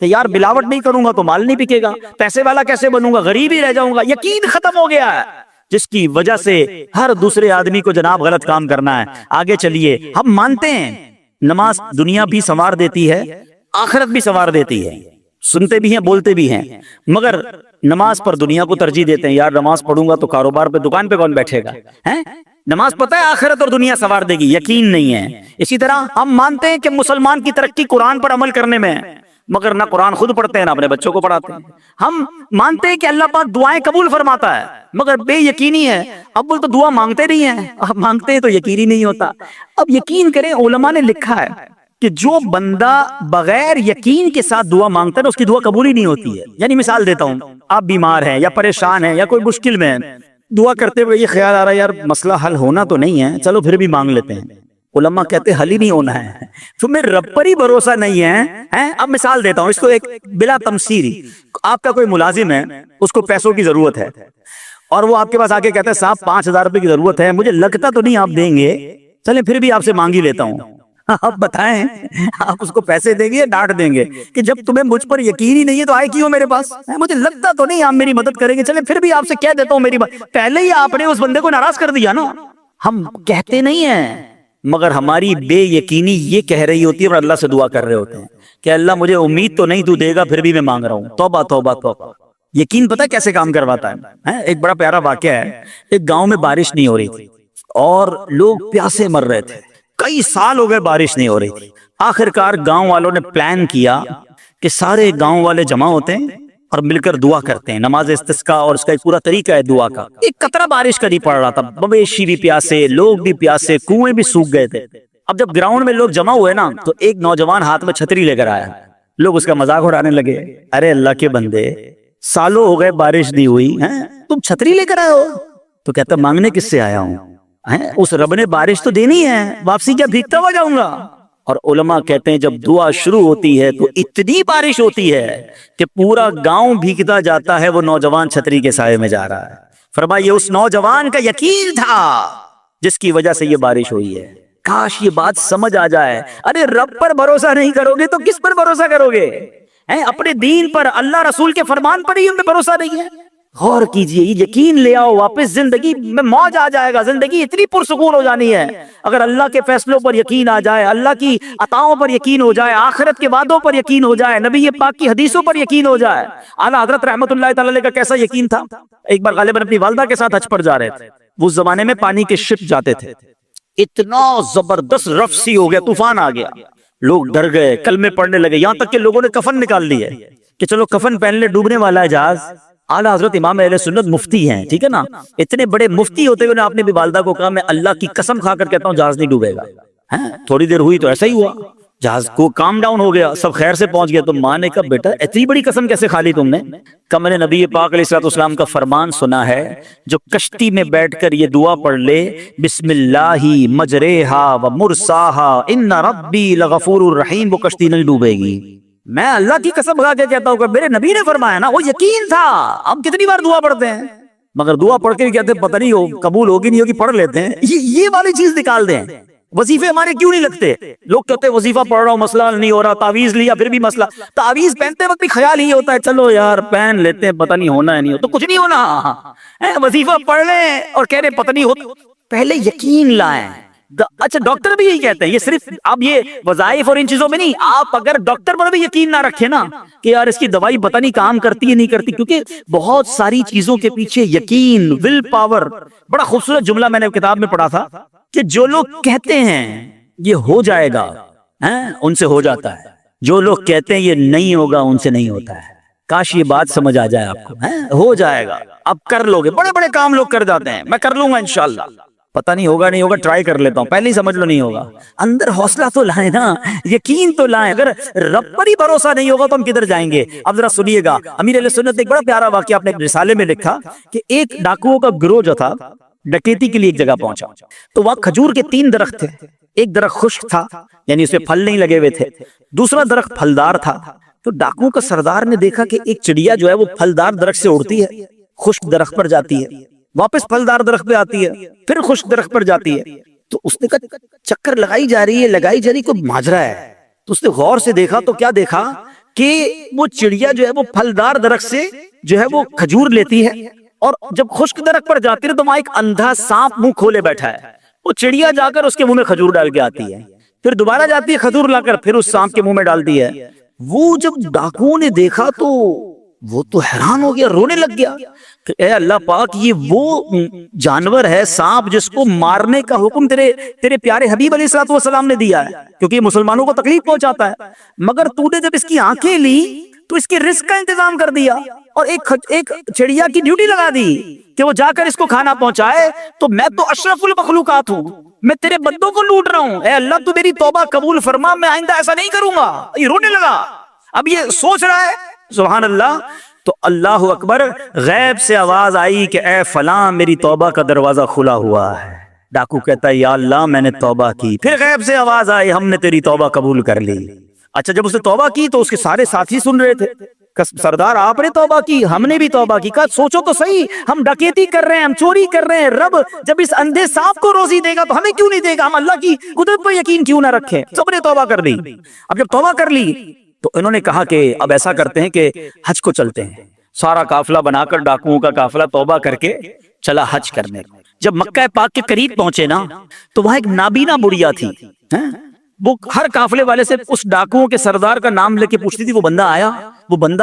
کہ یار ملاوٹ نہیں کروں گا تو مال نہیں بکے گا، پیسے والا کیسے بنوں گا، غریب ہی رہ جاؤں گا، یقین ختم ہو گیا ہے، جس کی وجہ سے ہر دوسرے آدمی کو جناب غلط کام کرنا ہے۔ آگے چلیے، ہم مانتے ہیں نماز دنیا بھی سنوار دیتی ہے، آخرت بھی سنوار دیتی ہے، سنتے بھی ہیں بولتے بھی ہیں، مگر نماز پر دنیا کو ترجیح دیتے ہیں۔ یار نماز پڑھوں گا تو کاروبار پہ دکان پہ کون بیٹھے گا، نماز پتہ ہے آخرت اور دنیا سنوار دے گی، یقین نہیں ہے۔ اسی طرح ہم مانتے ہیں کہ مسلمان کی ترقی قرآن پر عمل کرنے میں ہے، مگر نہ قرآن خود پڑھتے ہیں نہ اپنے بچوں کو پڑھاتے ہیں۔ ہم مانتے ہیں کہ اللہ پاک دعائیں قبول فرماتا ہے، مگر بے یقینی ہے، اول تو دعا مانگتے نہیں ہیں، اب مانگتے ہیں تو یقینی نہیں ہوتا۔ اب یقین کریں، علماء نے لکھا ہے کہ جو بندہ بغیر یقین کے ساتھ دعا مانگتا ہے نا اس کی دعا قبول ہی نہیں ہوتی ہے۔ یعنی مثال دیتا ہوں، آپ بیمار ہیں یا پریشان ہیں یا کوئی مشکل میں ہیں، دعا کرتے ہوئے یہ خیال آ رہا ہے یار مسئلہ حل ہونا تو نہیں ہے، چلو پھر بھی مانگ لیتے ہیں، علماء کہتے حل ہی نہیں ہونا ہے، تمہیں رب پر ہی بھروسہ نہیں ہے۔ اب مثال دیتا ہوں اس کو ایک بلا تمثیل، آپ کا کوئی ملازم ہے، اس کو پیسوں کی ضرورت ہے اور وہ آپ کے پاس آ کے کہتا ہے صاحب 5000 روپے کی ضرورت ہے، مجھے لگتا تو نہیں آپ دیں گے، چلیں پھر بھی آپ سے مانگ ہی لیتا ہوں۔ آپ بتائیں آپ اس کو پیسے دیں گے یا ڈانٹ دیں گے کہ جب تمہیں مجھ پر یقین ہی نہیں ہے تو آئے کیوں میرے پاس؟ مجھے لگتا تو نہیں آپ میری مدد کریں گے، چلے پھر بھی آپ سے کہہ دیتا ہوں میری بات، پہلے ہی آپ نے اس بندے کو ناراض کر دیا نا۔ ہم کہتے نہیں ہیں مگر ہماری بے یقینی یہ کہہ رہی ہوتی ہے اور اللہ سے دعا کر رہے ہوتے ہیں کہ اللہ مجھے امید تو نہیں تو دے گا، پھر بھی میں مانگ رہا ہوں۔ توبہ توبہ توبہ۔ یقین پتہ کیسے کام کرواتا ہے؟ ایک بڑا پیارا واقعہ ہے، ایک گاؤں میں بارش نہیں ہو رہی تھی اور لوگ پیاسے مر رہے تھے، کئی سال ہو گئے بارش نہیں ہو رہی تھی۔ آخر کار گاؤں والوں نے پلان کیا کہ سارے گاؤں والے جمع ہوتے ہیں اور مل کر دعا کرتے ہیں، نماز استسقاء، اور اس کا ایک پورا طریقہ ہے دعا کا۔ ایک قطرہ بارش کا نہیں پڑ رہا تھا، مویشی بھی پیاسے، لوگ بھی پیاسے، کنویں بھی سوکھ گئے تھے۔ اب جب گراؤنڈ میں لوگ جمع ہوئے نا تو ایک نوجوان ہاتھ میں چھتری لے کر آیا، لوگ اس کا مذاق اڑانے لگے، ارے اللہ کے بندے سالوں ہو گئے بارش نہیں ہوئی، تم چھتری لے کر آئے ہو؟ تو کہتا مانگنے کس سے آیا ہوں، اس رب نے بارش تو دینی ہے، واپسی کیا بھیگتا ہوا جاؤں گا؟ اور علماء کہتے ہیں جب دعا شروع ہوتی ہے تو اتنی بارش ہوتی ہے کہ پورا گاؤں بھیگتا جاتا ہے، وہ نوجوان چھتری کے سائے میں جا رہا ہے۔ فرمایا یہ اس نوجوان کا یقین تھا جس کی وجہ سے یہ بارش ہوئی ہے۔ کاش یہ بات سمجھ آ جائے، ارے رب پر بھروسہ نہیں کرو گے تو کس پر بھروسہ کرو گے؟ اپنے دین پر، اللہ رسول کے فرمان پر ہی ان پہ بھروسہ نہیں ہے۔ غور کیجئے، یقین لے آؤ واپس، زندگی میں موج آ جائے گا، زندگی اتنی پرسکون ہو جانی ہے اگر اللہ کے فیصلوں پر یقین آ جائے، اللہ کی عطاؤں پر یقین ہو جائے، آخرت کے وعدوں پر یقین ہو جائے، نبی پاک کی حدیثوں پر یقین ہو جائے۔ اعلیٰ حضرت رحمت اللہ تعالی علیہ کا کیسا یقین تھا؟ ایک بار غالباً اپنی والدہ کے ساتھ حج پر جا رہے تھے، اس زمانے میں پانی کے شپ جاتے تھے، اتنا زبردست رف سی ہو گیا، طوفان آ گیا، لوگ ڈر گئے، کلمے پڑھنے لگے، یہاں تک کہ لوگوں نے کفن نکال لیے کہ چلو کفن پہن لے، ڈوبنے والا ہے جہاز۔ اعلیٰ حضرت امام اہل سنت مفتی ہیں، ٹھیک ہے نا، اتنے بڑے مفتی ہوتے ہوئے آپ نے بھی والدہ کو کہا میں اللہ کی قسم کھا کر کہتا ہوں جہاز نہیں ڈوبے گا۔ تھوڑی دیر ہوئی تو ایسا ہی ہوا، جہاز کو کام ڈاؤن ہو گیا، سب خیر سے پہنچ گیا۔ تو ماں نے کہا بیٹا اتنی بڑی قسم کیسے کھا لی تم نے؟ کہ میں نے نبی پاک علیہ الصلوۃ والسلام کا فرمان سنا ہے، جو کشتی میں بیٹھ کر یہ دعا پڑھ لے، بسم اللہ مجریہا و مرساہا ان ربی لغفور الرحیم، وہ کشتی نہیں ڈوبے گی۔ میں اللہ کی قسم کھا کے کہتا ہوں کہ میرے نبی نے فرمایا نا، وہ یقین تھا۔ ہم کتنی بار دعا پڑھتے ہیں مگر دعا پڑھ کے کہتے ہیں پتہ نہیں ہو قبول ہوگی نہیں ہوگی، پڑھ لیتے ہیں، یہ والی چیز نکال دیں۔ وظیفے ہمارے کیوں نہیں لگتے؟ لوگ کہتے ہیں وظیفہ پڑھ رہا ہوں مسئلہ نہیں ہو رہا، تعویذ لیا پھر بھی مسئلہ۔ تعویذ پہنتے وقت بھی خیال ہی ہوتا ہے چلو یار پہن لیتے ہیں، پتہ نہیں ہونا ہے نہیں ہو تو کچھ نہیں ہونا۔ وظیفہ پڑھ لیں اور کہہ رہے پتہ نہیں ہو، پہلے یقین لائیں۔ اچھا ڈاکٹر بھی یہی کہتے ہیں، یہ صرف اب یہ وظائف اور ان چیزوں میں نہیں، آپ اگر ڈاکٹر پر بھی یقین نہ رکھیں نا کہ یار اس کی دوائی پتہ نہیں کام کرتی ہے نہیں کرتی، کیونکہ بہت ساری چیزوں کے پیچھے یقین، ول پاور۔ بڑا خوبصورت جملہ میں نے کتاب میں پڑھا تھا کہ جو لوگ کہتے ہیں یہ ہو جائے گا ان سے ہو جاتا ہے، جو لوگ کہتے ہیں یہ نہیں ہوگا ان سے نہیں ہوتا ہے۔ کاش یہ بات سمجھ آ جائے آپ کو، ہو جائے گا، اب کر لو گے، بڑے بڑے کام لوگ کر جاتے ہیں، میں کر لوں گا انشاءاللہ، پتہ نہیں ہوگا نہیں ہوگا، ٹرائی کر لیتا ہوں، پہلے ہی سمجھ لو نہیں ہوگا۔ اندر حوصلہ تو لائیں نا، یقین تو لائیں۔ اگر رب پر ہی بھروسہ نہیں ہوگا تو ہم کدھر جائیں گے؟ اب ذرا سنیے گا، امیر اہل سنت نے ایک بڑا پیارا واقعہ اپنے رسالے میں لکھا کہ ایک ڈاکوؤں کا گروہ جو تھا ڈکیتی کے لیے ایک جگہ پہنچا، تو وہاں کھجور کے 3 درخت تھے، ایک درخت خشک تھا یعنی اس میں پھل نہیں لگے ہوئے تھے، دوسرا درخت پھلدار تھا۔ تو ڈاکوؤں کا سردار نے دیکھا کہ ایک چڑیا جو ہے وہ پھلدار درخت سے اڑتی ہے، خشک درخت پر جاتی ہے، واپس پھلدار درخت پہ آتی ہے، پھر خشک درخت پر جاتی ہے۔ تو اس نے کہا چکر لگائی جا رہی ہے، کوئی ماجرا ہے۔ تو اس نے غور سے دیکھا تو کیا دیکھا کہ وہ چڑیا جو ہے وہ پھلدار درخت سے جو ہے وہ کھجور لیتی ہے، اور جب خشک درخت پر جاتی ہے تو وہاں ایک اندھا سانپ منہ کھولے بیٹھا ہے، وہ چڑیا جا کر اس کے منہ میں کھجور ڈال کے آتی ہے، پھر دوبارہ جاتی ہے کھجور لا کر پھر اس سانپ کے منہ میں ڈالتی ہے۔ وہ جب ڈاکوؤں نے دیکھا تو وہ تو حیران ہو گیا، رونے لگ گیا کہ اے اللہ پاک، یہ وہ جانور ہے سانپ جس کو مارنے کا حکم تیرے پیارے حبیب علیہ الصلوۃ والسلام نے دیا ہے، کیونکہ یہ مسلمانوں کو تکلیف پہنچاتا ہے، مگر تو نے جب اس کی آنکھیں لی تو اس کے رزق کا انتظام کر دیا اور ایک چڑیا کی ڈیوٹی لگا دی کہ وہ جا کر اس کو کھانا پہنچائے۔ تو میں تو اشرف المخلوقات ہوں، میں تیرے بندوں کو لوٹ رہا ہوں، اے اللہ تو میری توبہ قبول فرما، میں آئندہ ایسا نہیں کروں گا۔ یہ رونے لگا، اب یہ سوچ رہا ہے، سبحان اللہ۔ تو اللہ اکبر، غیب سے آواز آئی کہ اے فلاں میری توبہ کا دروازہ کھلا ہوا ہے۔ ڈاکو کہتا ہے یا اللہ میں نے توبہ کی، پھر غیب سے آواز آئی ہم نے تیری توبہ قبول کر لی۔ اچھا جب اس نے توبہ کی تو اس کے سارے ساتھی سن رہے تھے، سردار آپ نے توبہ کی، ہم نے بھی توبہ کی. کہا سوچو تو صحیح، ہم ڈکیتی کر رہے ہیں، ہم چوری کر رہے ہیں، رب جب اس اندھے سانپ کو روزی دے گا تو ہمیں کیوں نہیں دے گا؟ ہم اللہ کی قدرت پر یقین کیوں نہ رکھیں؟ سب نے توبہ کر لی. اب جب توبہ کر لی تو انہوں نے کہا کہ اب ایسا کرتے ہیں کہ حج کو چلتے ہیں. سارا قافلہ بنا کر، ڈاکوؤں کا قافلہ توبہ کر کے چلا حج کرنے. جب مکہ پاک کے قریب پہنچے نا تو وہاں ایک نابینا بڑھیا تھی. وہ ہر قافلے والے سے اس ڈاکوؤں کے سردار کا نام لے کے پوچھتی تھی. وہ بندہ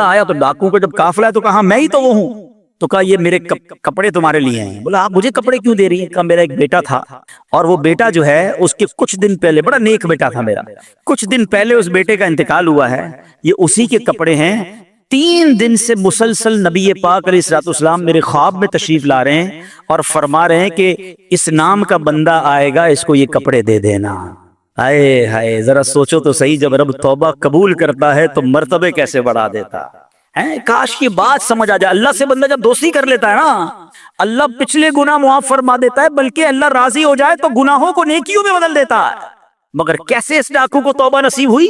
آیا تو ڈاکوؤں کا جب قافلہ ہے تو کہا میں ہی تو وہ ہوں. تو کہا یہ میرے کپڑے تمہارے لیے ہیں. بولا آپ مجھے کپڑے کیوں دے رہی ہیں؟ کہا میرا ایک بیٹا تھا اور وہ بیٹا جو ہے اس کے کچھ دن پہلے، بڑا نیک بیٹا تھا میرا، کچھ دن پہلے اس بیٹے کا انتقال ہوا ہے، یہ اسی کے کپڑے ہیں. 3 دن سے مسلسل نبی پاک علیہ الصلوۃ والسلام میرے خواب میں تشریف لا رہے ہیں اور فرما رہے ہیں کہ اس نام کا بندہ آئے گا، اس کو یہ کپڑے دے دینا. ہائے ہائے، ذرا سوچو تو صحیح، جب رب توبہ قبول کرتا ہے تو مرتبے کیسے بڑھا دیتا ہے. کاش یہ بات سمجھ آ جائے. اللہ سے بندہ جب دوستی کر لیتا ہے نا، اللہ پچھلے گناہ معاف فرما دیتا ہے، بلکہ اللہ راضی ہو جائے تو گناہوں کو نیکیوں میں بدل دیتا ہے. مگر کیسے اس ڈاکو کو توبہ نصیب ہوئی؟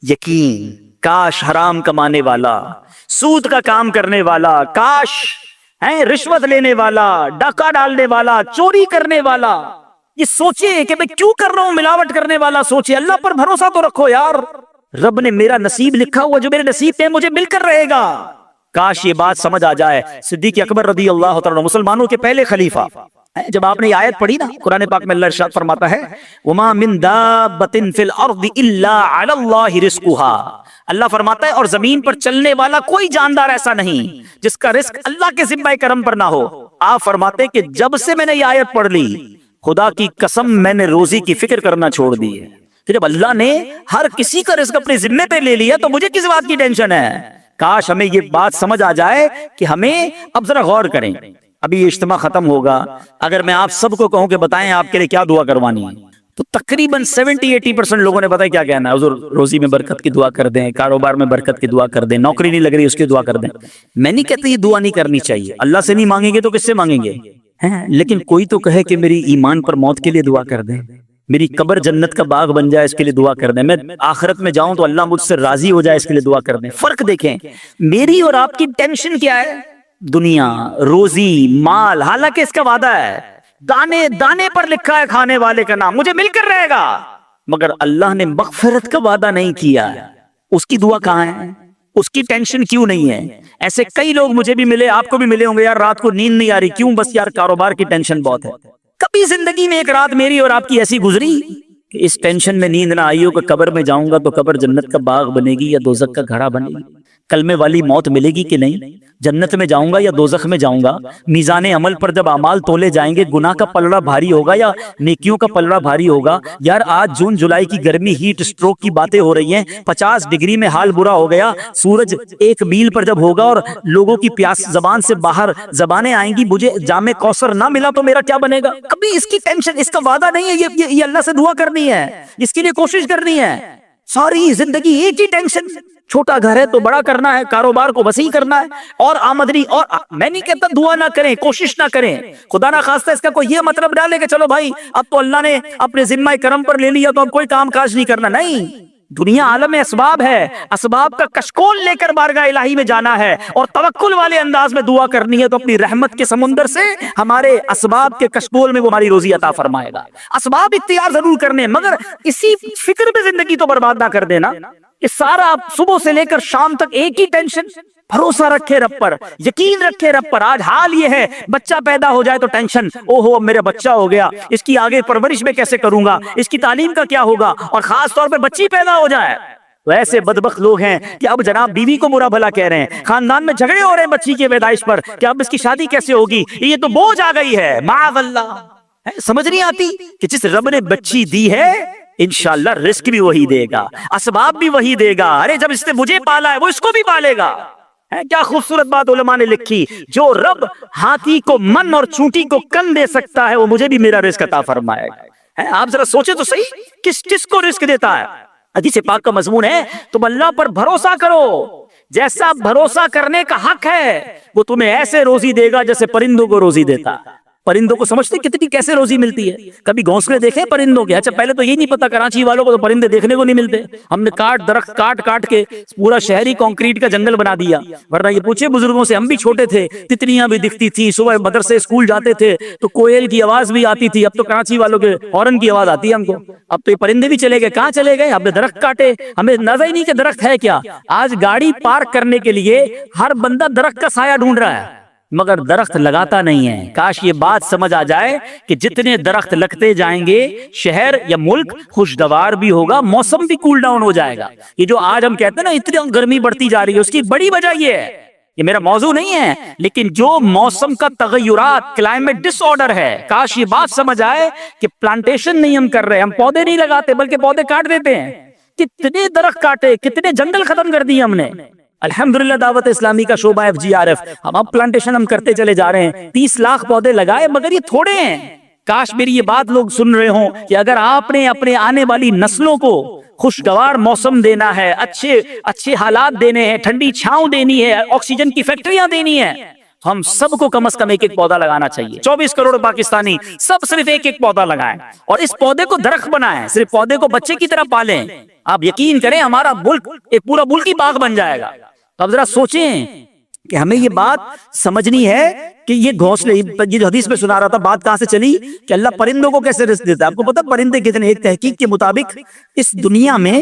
یقین. کاش حرام کمانے والا، سود کا کام کرنے والا، کاش رشوت لینے والا، ڈاکہ ڈالنے والا، چوری کرنے والا یہ سوچے کہ میں کیوں کر رہا ہوں، ملاوٹ کرنے والا سوچے اللہ پر بھروسہ تو رکھو یار، رب نے میرا نصیب لکھا ہوا، جو میرے نصیب پہ مجھے مل کر رہے گا. کاش یہ بات سمجھ آ جائے. صدیق اکبر رضی اللہ تعالیٰ مسلمانوں کے پہلے خلیفہ، جب آپ نے یہ آیت پڑھی نا قرآن پاک میں، اللہ ارشاد فرماتا ہے وَمَا مِن دَابَّةٍ فِي الْأَرْضِ إِلَّا عَلَى اللَّهِ رِزْقُهَا. اللہ فرماتا ہے اور زمین پر چلنے والا کوئی جاندار ایسا نہیں جس کا رزق اللہ کے ذمہ کرم پر نہ ہو. آپ فرماتے ہیں کہ جب سے میں نے یہ آیت پڑھ لی، خدا کی قسم میں نے روزی کی فکر کرنا چھوڑ دی ہے. کہ جب اللہ نے ہر کسی کا رزق اپنے ذمے پہ لے لیا تو مجھے کس بات کی ٹینشن ہے؟ کاش ہمیں یہ بات سمجھ آ جائے کہ ہمیں اب ذرا غور کریں. ابھی یہ اجتماع ختم ہوگا، اگر میں آپ سب کو کہوں کہ بتائیں آپ کے لیے کیا دعا کروانی ہے تو تقریباً 70-80% لوگوں نے بتایا کیا کہنا ہے، حضور روزی میں برکت کی دعا کر دیں، کاروبار میں برکت کی دعا کر دیں، نوکری نہیں لگ رہی اس کی دعا کر دیں. میں نہیں کہتا یہ دعا نہیں کرنی چاہیے، اللہ سے نہیں مانگیں گے تو کس سے مانگیں گے؟ لیکن کوئی تو کہے کہ میری ایمان پر موت کے لیے دعا کر دیں، میری قبر جنت کا باغ بن جائے اس کے لیے دعا کر دیں، میں آخرت میں جاؤں تو اللہ مجھ سے راضی ہو جائے اس کے لیے دعا کر دیں. فرق دیکھیں، میری اور آپ کی ٹینشن کیا ہے؟ دنیا، روزی، مال، حالانکہ اس کا وعدہ ہے، دانے دانے پر لکھا ہے کھانے والے کا نام، مجھے مل کر رہے گا. مگر اللہ نے مغفرت کا وعدہ نہیں کیا، اس کی دعا کہاں ہے؟ اس کی ٹینشن کیوں نہیں ہے؟ ایسے کئی لوگ مجھے بھی ملے، آپ کو بھی ملے ہوں گے، یار رات کو نیند نہیں آ رہی، کیوں؟ بس یار کاروبار کی ٹینشن بہت ہے. کبھی زندگی میں ایک رات میری اور آپ کی ایسی گزری کہ اس ٹینشن میں نیند نہ آئی ہو کہ قبر میں جاؤں گا تو قبر جنت کا باغ بنے گی یا دوزخ کا گھڑا بنے گی؟ کلمے والی موت ملے گی کہ نہیں؟ جنت میں جاؤں گا یا دوزخ میں جاؤں گا؟ میزان عمل پر جب اعمال تولے جائیں گے، گناہ کا پلڑا بھاری ہوگا یا نیکیوں کا پلڑا بھاری ہوگا؟ یار آج جون جولائی کی گرمی، ہیٹ اسٹروک کی باتیں ہو رہی ہیں، 50 ڈگری میں حال برا ہو گیا. سورج 1 میل پر جب ہوگا اور لوگوں کی پیاس زبان سے باہر زبانیں آئیں گی، مجھے جام کوثر نہ ملا تو میرا کیا بنے گا؟ کبھی اس کی ٹینشن، اس کا وعدہ نہیں ہے. یہ اللہ سے دعا کرنی ہے، اس کے لیے کوشش کرنی ہے. ساری زندگی ایک ہی ٹینشن، چھوٹا گھر ہے تو بڑا کرنا ہے، کاروبار کو وسیع کرنا ہے اور آمدنی. اور میں نہیں کہتا دعا نہ کریں، کوشش نہ کریں، خدا نہ خواستہ اس کا کوئی یہ مطلب ڈالے کہ چلو بھائی اب تو اللہ نے اپنے ذمہ کرم پر لے لیا تو اب کوئی کام کاج نہیں کرنا. نہیں، دنیا عالم اسباب ہے، اسباب کا کشکول لے کر بارگاہ الہی میں جانا ہے اور توکل والے انداز میں دعا کرنی ہے تو اپنی رحمت کے سمندر سے ہمارے اسباب کے کشکول میں وہ ہماری روزی عطا فرمائے گا. اسباب اختیار ضرور کرنے، مگر اسی فکر میں زندگی تو برباد نہ کر دینا کہ سارا صبح سے لے کر شام تک ایک ہی ٹینشن. بھروسہ رکھے رب پر، یقین رکھے رب پر. آج حال یہ ہے بچہ پیدا ہو جائے تو ٹینشن، او ہو میرا بچہ ہو گیا، اس کی آگے پرورش میں کیسے کروں گا، اس کی تعلیم کا کیا ہوگا، اور خاص طور پہ بچی پیدا ہو جائے تو ایسے بدبخت لوگ ہیں کہ اب جناب بیوی کو برا بھلا کہہ رہے ہیں، خاندان میں جھگڑے ہو رہے ہیں بچی کی پیدائش پر کہ اب اس کی شادی کیسے ہوگی، یہ تو بوجھ آ گئی ہے. معاذ اللہ. سمجھ نہیں آتی کہ جس رب نے بچی دی ہے انشاءاللہ رزق بھی وہی دے گا، اسباب بھی وہی دے گا. ارے جب اس نے مجھے پالا ہے وہ اس کو بھی پالے گا. کیا خوبصورت بات علماء نے لکھی، جو رب ہاتھی کو من اور چونٹی کو کن دے سکتا ہے وہ مجھے بھی میرا رزق عطا فرمائے گا. آپ ذرا سوچیں تو صحیح، کس کو رزق دیتا ہے؟ حدیث پاک کا مضمون ہے تم اللہ پر بھروسہ کرو، جیسا بھروسہ کرنے کا حق ہے وہ تمہیں ایسے روزی دے گا جیسے پرندوں کو روزی دیتا. پرندوں کو سمجھتے کتنی کیسے روزی ملتی ہے؟ کبھی گھونسلے دیکھے پرندوں کے؟ اچھا پہلے تو یہ نہیں پتا، کراچی والوں کو تو پرندے دیکھنے کو نہیں ملتے، ہم نے درخت کاٹ کے پورا شہری کنکریٹ کا جنگل بنا دیا، ورنہ یہ پوچھے بزرگوں سے، ہم بھی چھوٹے تھے تتنیاں بھی دکھتی تھی، صبح مدرسے اسکول جاتے تھے تو کوئل کی آواز بھی آتی تھی، اب تو کراچی والوں کے ہارن کی آواز آتی ہے ہم کو، اب تو یہ پرندے بھی چلے گئے، کہاں چلے گئے؟ ہم نے درخت کاٹے، ہمیں نظر ہی نہیں کہ درخت ہے کیا۔ آج گاڑی پارک کرنے کے لیے ہر بندہ درخت کا سایہ ڈھونڈ رہا ہے مگر درخت لگاتا نہیں ہے۔ کاش یہ بات سمجھ آ جائے کہ جتنے درخت لگتے جائیں گے شہر یا ملک خوشگوار بھی ہوگا، موسم بھی کول ڈاؤن ہو جائے گا۔ یہ جو آج ہم کہتے ہیں نا اتنی گرمی بڑھتی جا رہی ہے، اس کی بڑی وجہ یہ ہے، یہ میرا موضوع نہیں ہے، لیکن جو موسم کا تغیرات، کلائمیٹ ڈس آرڈر ہے، کاش یہ بات سمجھ آئے کہ پلانٹیشن نہیں ہم کر رہے، ہم پودے نہیں لگاتے بلکہ پودے کاٹ دیتے ہیں۔ کتنے درخت کاٹے، کتنے جنگل ختم کر دیے ہم نے۔ الحمدللہ دعوت اسلامی کا شعبہ FGRF، ہم اب پلانٹیشن ہم کرتے چلے جا رہے ہیں، 30 لاکھ پودے لگائے مگر یہ تھوڑے ہیں۔ کاش میری یہ بات لوگ سن رہے ہوں کہ اگر آپ نے اپنے آنے والی نسلوں کو خوشگوار موسم دینا ہے، اچھے حالات دینے ہیں، ٹھنڈی چھاؤں دینی ہے، آکسیجن کی فیکٹریاں دینی ہے، ہم سب کو کم از کم ایک پودا لگانا چاہیے۔ 24 کروڑ پاکستانی سب صرف ایک پودا لگائیں اور اس پودے کو درخت بنائیں، صرف پودے کو بچے کی طرح پالیں۔ آپ یقین کریں ہمارا ملک ایک پورا ملک ہی باغ بن جائے گا۔ اب ذرا سوچیں کہ ہمیں یہ بات سمجھنی ہے کہ یہ گھونسلے، یہ جو حدیث میں سنا رہا تھا، بات کہاں سے چلی کہ اللہ پرندوں کو کیسے رزق دیتا ہے۔ آپ کو پتہ پرندے کتنے؟ ایک تحقیق کے مطابق اس دنیا میں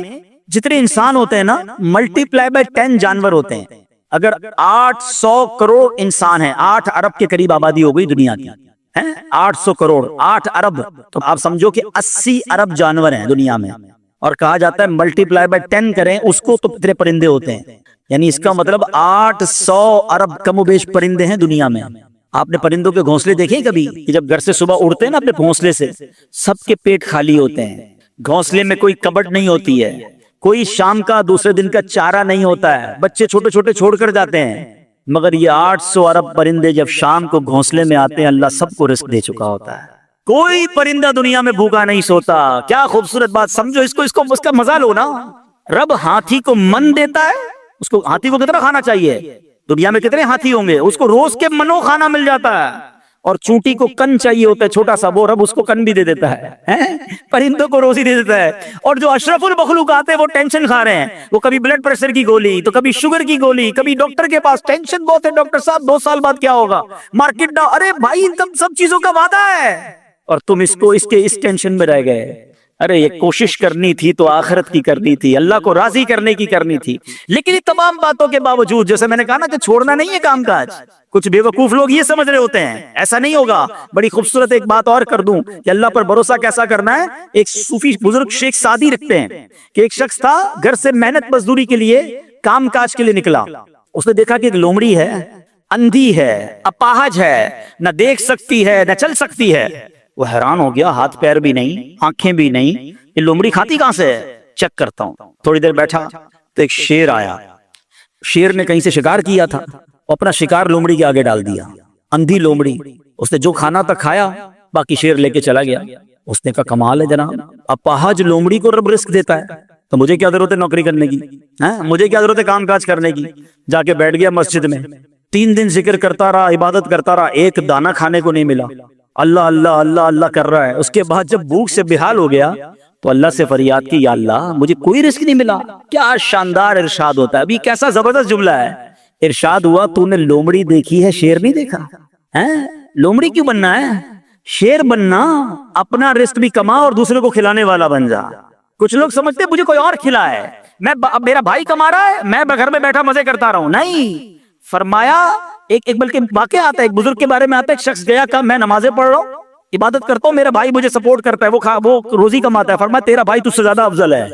جتنے انسان ہوتے ہیں نا، ملٹی پلائی بائی 10 جانور ہوتے ہیں۔ اگر 800 کروڑ انسان ہیں، 8 ارب کے قریب آبادی ہو گئی دنیا کی، 800 کروڑ، 8 ارب، تو آپ سمجھو کہ 80 ارب جانور ہیں دنیا میں، اور کہا جاتا ہے ملٹی پلائی بائی 10 کریں اس کو تو کتنے پرندے ہوتے ہیں، یعنی اس کا مطلب 800 ارب کم و بیش پرندے ہیں دنیا میں۔ آپ نے پرندوں کے گھونسلے دیکھیں کبھی کہ جب گھر سے صبح اڑتے ہیں نا اپنے گھونسلے سے، سب کے پیٹ خالی ہوتے ہیں، گھونسلے میں کوئی کبٹ نہیں ہوتی ہے، کوئی شام کا دوسرے دن کا چارہ نہیں ہوتا ہے، بچے چھوٹے چھوٹے چھوڑ کر جاتے ہیں، مگر یہ 800 ارب پرندے جب شام کو گھونسلے میں آتے ہیں اللہ سب کو رزق دے چکا ہوتا ہے۔ کوئی پرندہ دنیا میں بھوکا نہیں سوتا۔ کیا خوبصورت بات، سمجھو اس کا مزہ لو نا۔ رب ہاتھی کو من دیتا ہے، اس کو ہاتھی کو کتنا کھانا چاہیے؟ دنیا میں کتنے ہاتھی ہوں گے، اس کو روز کے منو کھانا مل جاتا ہے، اور چونٹی کو کن چاہیے ہوتا ہے چھوٹا سا، وہ رب اس کو کن بھی دے دیتا ہے، پرندوں کو روزی دے دیتا ہے۔ اور جو اشرف المخلوقات ہیں وہ ٹینشن کھا رہے ہیں، وہ کبھی بلڈ پریشر کی گولی، تو کبھی شوگر کی گولی، کبھی ڈاکٹر کے پاس، ٹینشن بہت ہے ڈاکٹر صاحب 2 سال بعد کیا ہوگا، مارکیٹ ڈاؤن، ارے بھائی تم سب چیزوں کا وعدہ ہے اور تم اس ٹینشن میں رہ گئے۔ ارے یہ کوشش کرنی تھی تو آخرت کی کرنی تھی، اللہ کو راضی کرنے کی کرنی تھی، لیکن یہ تمام باتوں کے باوجود جیسے میں نے کہا نا کہ چھوڑنا نہیں ہے کام کاج۔ کچھ بے وقوف لوگ یہ سمجھ رہے ہوتے ہیں ایسا نہیں ہوگا۔ بڑی خوبصورت ایک بات اور کر دوں کہ اللہ پر بھروسہ کیسا کرنا ہے۔ ایک صوفی بزرگ شیخ سعدی رکھتے ہیں کہ ایک شخص تھا گھر سے محنت مزدوری کے لیے کام کاج کے لیے نکلا، اس نے دیکھا کہ ایک لومڑی ہے، اندھی ہے، اپاہج ہے، نہ دیکھ سکتی ہے نہ چل سکتی ہے۔ وہ حیران ہو گیا، ہاتھ پیر بھی نہیں، آنکھیں بھی نہیں، یہ لومڑی کھاتی کہاں سے ہے؟ چیک کرتا ہوں۔ تھوڑی دیر بیٹھا تو ایک شیر آیا، شیر نے کہیں سے شکار کیا تھا، اپنا شکار لومڑی کے آگے ڈال دیا۔ اندھی لومڑی، اس نے جو کھانا تھا کھایا، باقی شیر لے کے چلا گیا۔ اس نے کہا کمال ہے جناب، اپاہج لومڑی کو رب رزق دیتا ہے تو مجھے کیا ضرورت ہے نوکری کرنے کی، مجھے کیا ضرورت ہے کام کاج کرنے کی۔ جا کے بیٹھ گیا مسجد میں، 3 دن ذکر کرتا رہا، عبادت کرتا رہا، ایک دانہ کھانے کو نہیں ملا، اللہ اللہ اللہ اللہ کر رہا ہے۔ اس کے بعد جب بھوک سے بحال ہو گیا تو اللہ سے فریاد کی، یا اللہ مجھے کوئی رزق نہیں ملا۔ کیا شاندار ارشاد ہوتا ہے، ابھی کیسا زبردست جملہ ہے۔ ارشاد ہوا تو نے لومڑی دیکھی ہے شیر نہیں دیکھا ہے؟ لومڑی کیوں بننا ہے؟ شیر بننا، اپنا رزق بھی کما اور دوسرے کو کھلانے والا بن جا۔ کچھ لوگ سمجھتے مجھے کوئی اور کھلائے، میرا بھائی کما رہا ہے میں گھر میں بیٹھا مزے کرتا رہا ہوں، نہیں۔ فرمایا ایک بلکہ واقعہ آتا ہے، ایک بزرگ کے بارے میں آتا ہے، ایک شخص گیا کہا میں نمازیں پڑھ رہا ہوں، عبادت کرتا ہوں، میرا بھائی مجھے سپورٹ کرتا ہے، وہ روزی کماتا ہے۔ فرمایا تیرا بھائی تجھ سے زیادہ افضل ہے۔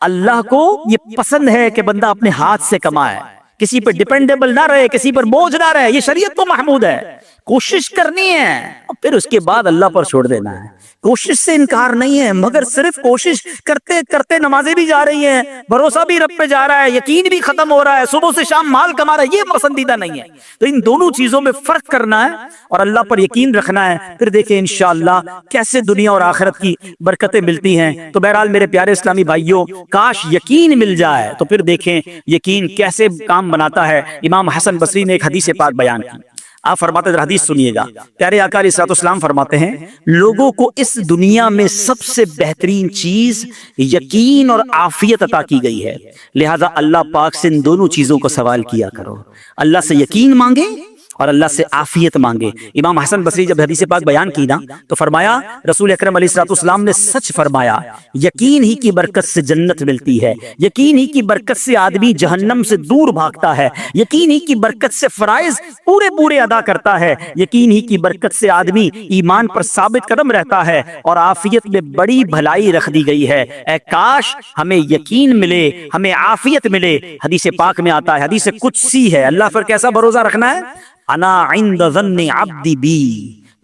اللہ کو یہ پسند ہے کہ بندہ اپنے ہاتھ سے کمائے، کسی پر ڈیپینڈیبل نہ رہے، کسی پر بوجھ نہ رہے، یہ شریعت کو محمود ہے۔ کوشش کرنی ہے اور پھر اس کے بعد اللہ پر چھوڑ دینا ہے۔ کوشش سے انکار نہیں ہے، مگر صرف کوشش کرتے کرتے نمازیں بھی جا رہی ہیں، بھروسہ بھی رب پہ جا رہا ہے، یقین بھی ختم ہو رہا ہے، صبح سے شام مال کما رہا ہے، یہ پسندیدہ نہیں ہے۔ تو ان دونوں چیزوں میں فرق کرنا ہے اور اللہ پر یقین رکھنا ہے، پھر دیکھیں انشاءاللہ کیسے دنیا اور آخرت کی برکتیں ملتی ہیں۔ تو بہرحال میرے پیارے اسلامی بھائیوں، کاش یقین مل جائے تو پھر دیکھیں یقین کیسے کام بناتا ہے۔ امام حسن بصری نے ایک حدیث پاک بیان کی، آپ فرماتے ہیں، حدیث سنیے گا، پیارے آقا علیہ الصلوۃ والسلام فرماتے ہیں لوگوں کو اس دنیا میں سب سے بہترین چیز یقین اور عافیت عطا کی گئی ہے، لہذا اللہ پاک سے ان دونوں چیزوں کو سوال کیا کرو، اللہ سے یقین مانگے اور اللہ سے عافیت مانگے۔ امام حسن بصری جب حدیث پاک بیان کی نا تو فرمایا رسول اکرم علیہ الصلوۃ والسلام نے سچ فرمایا، یقین ہی کی برکت سے جنت ملتی ہے، یقین ہی کی برکت سے آدمی جہنم سے دور بھاگتا ہے، یقین ہی کی برکت سے فرائض پورے ادا کرتا ہے، یقین ہی کی برکت سے آدمی ایمان پر ثابت قدم رہتا ہے، اور عافیت میں بڑی بھلائی رکھ دی گئی ہے۔ اے کاش ہمیں یقین ملے، ہمیں عافیت ملے۔ حدیث پاک میں آتا ہے، حدیث قدسی ہے، اللہ پر کیسا بھروسہ رکھنا ہے؟ انا عند ظن عبدی بی،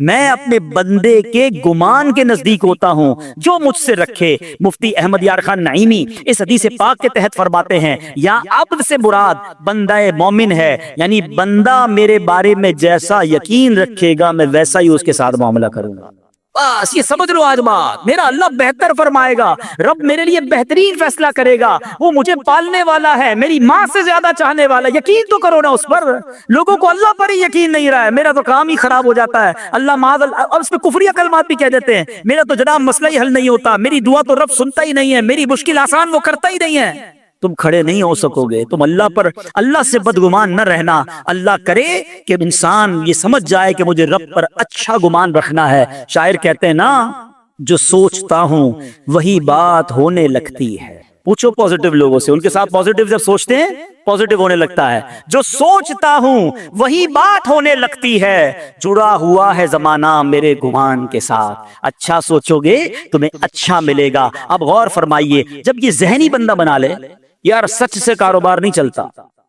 میں اپنے بندے کے گمان کے نزدیک ہوتا ہوں جو مجھ سے رکھے۔ مفتی احمد یار خان نعیمی اس حدیث پاک کے تحت فرماتے ہیں، یا عبد سے مراد بندہ مومن ہے، یعنی بندہ میرے بارے میں جیسا یقین رکھے گا میں ویسا ہی اس کے ساتھ معاملہ کروں گا۔ بس یہ سمجھ لو آج بات، میرا اللہ بہتر فرمائے گا، رب میرے لیے بہترین فیصلہ کرے گا، وہ مجھے پالنے والا ہے، میری ماں سے زیادہ چاہنے والا، یقین تو کرو نا اس پر۔ لوگوں کو اللہ پر ہی یقین نہیں رہا ہے، میرا تو کام ہی خراب ہو جاتا ہے، اللہ معاذ اللہ، اور اس پہ کفریہ کلمات بھی کہہ دیتے ہیں، میرا تو جناب مسئلہ ہی حل نہیں ہوتا، میری دعا تو رب سنتا ہی نہیں ہے، میری مشکل آسان وہ کرتا ہی نہیں ہے۔ تم کھڑے نہیں ہو سکو گے، تم اللہ سے بدگمان نہ رہنا۔ اللہ کرے کہ انسان یہ سمجھ جائے کہ مجھے رب پر اچھا گمان رکھنا ہے۔ شاعر کہتے ہیں نا، جو سوچتا ہوں وہی بات ہونے لگتی ہے۔ پوچھو پازیٹیو لوگوں سے، ان کے ساتھ پازیٹیو جب سوچتے ہیں پازیٹیو ہونے لگتا ہے۔ جو سوچتا ہوں وہی بات ہونے لگتی ہے، جڑا ہوا ہے زمانہ میرے گمان کے ساتھ۔ اچھا سوچو گے تمہیں اچھا ملے گا۔ اب غور فرمائیے، جب یہ ذہنی بندہ بنا لے یار سچ سے کاروبار نہیں چلتا،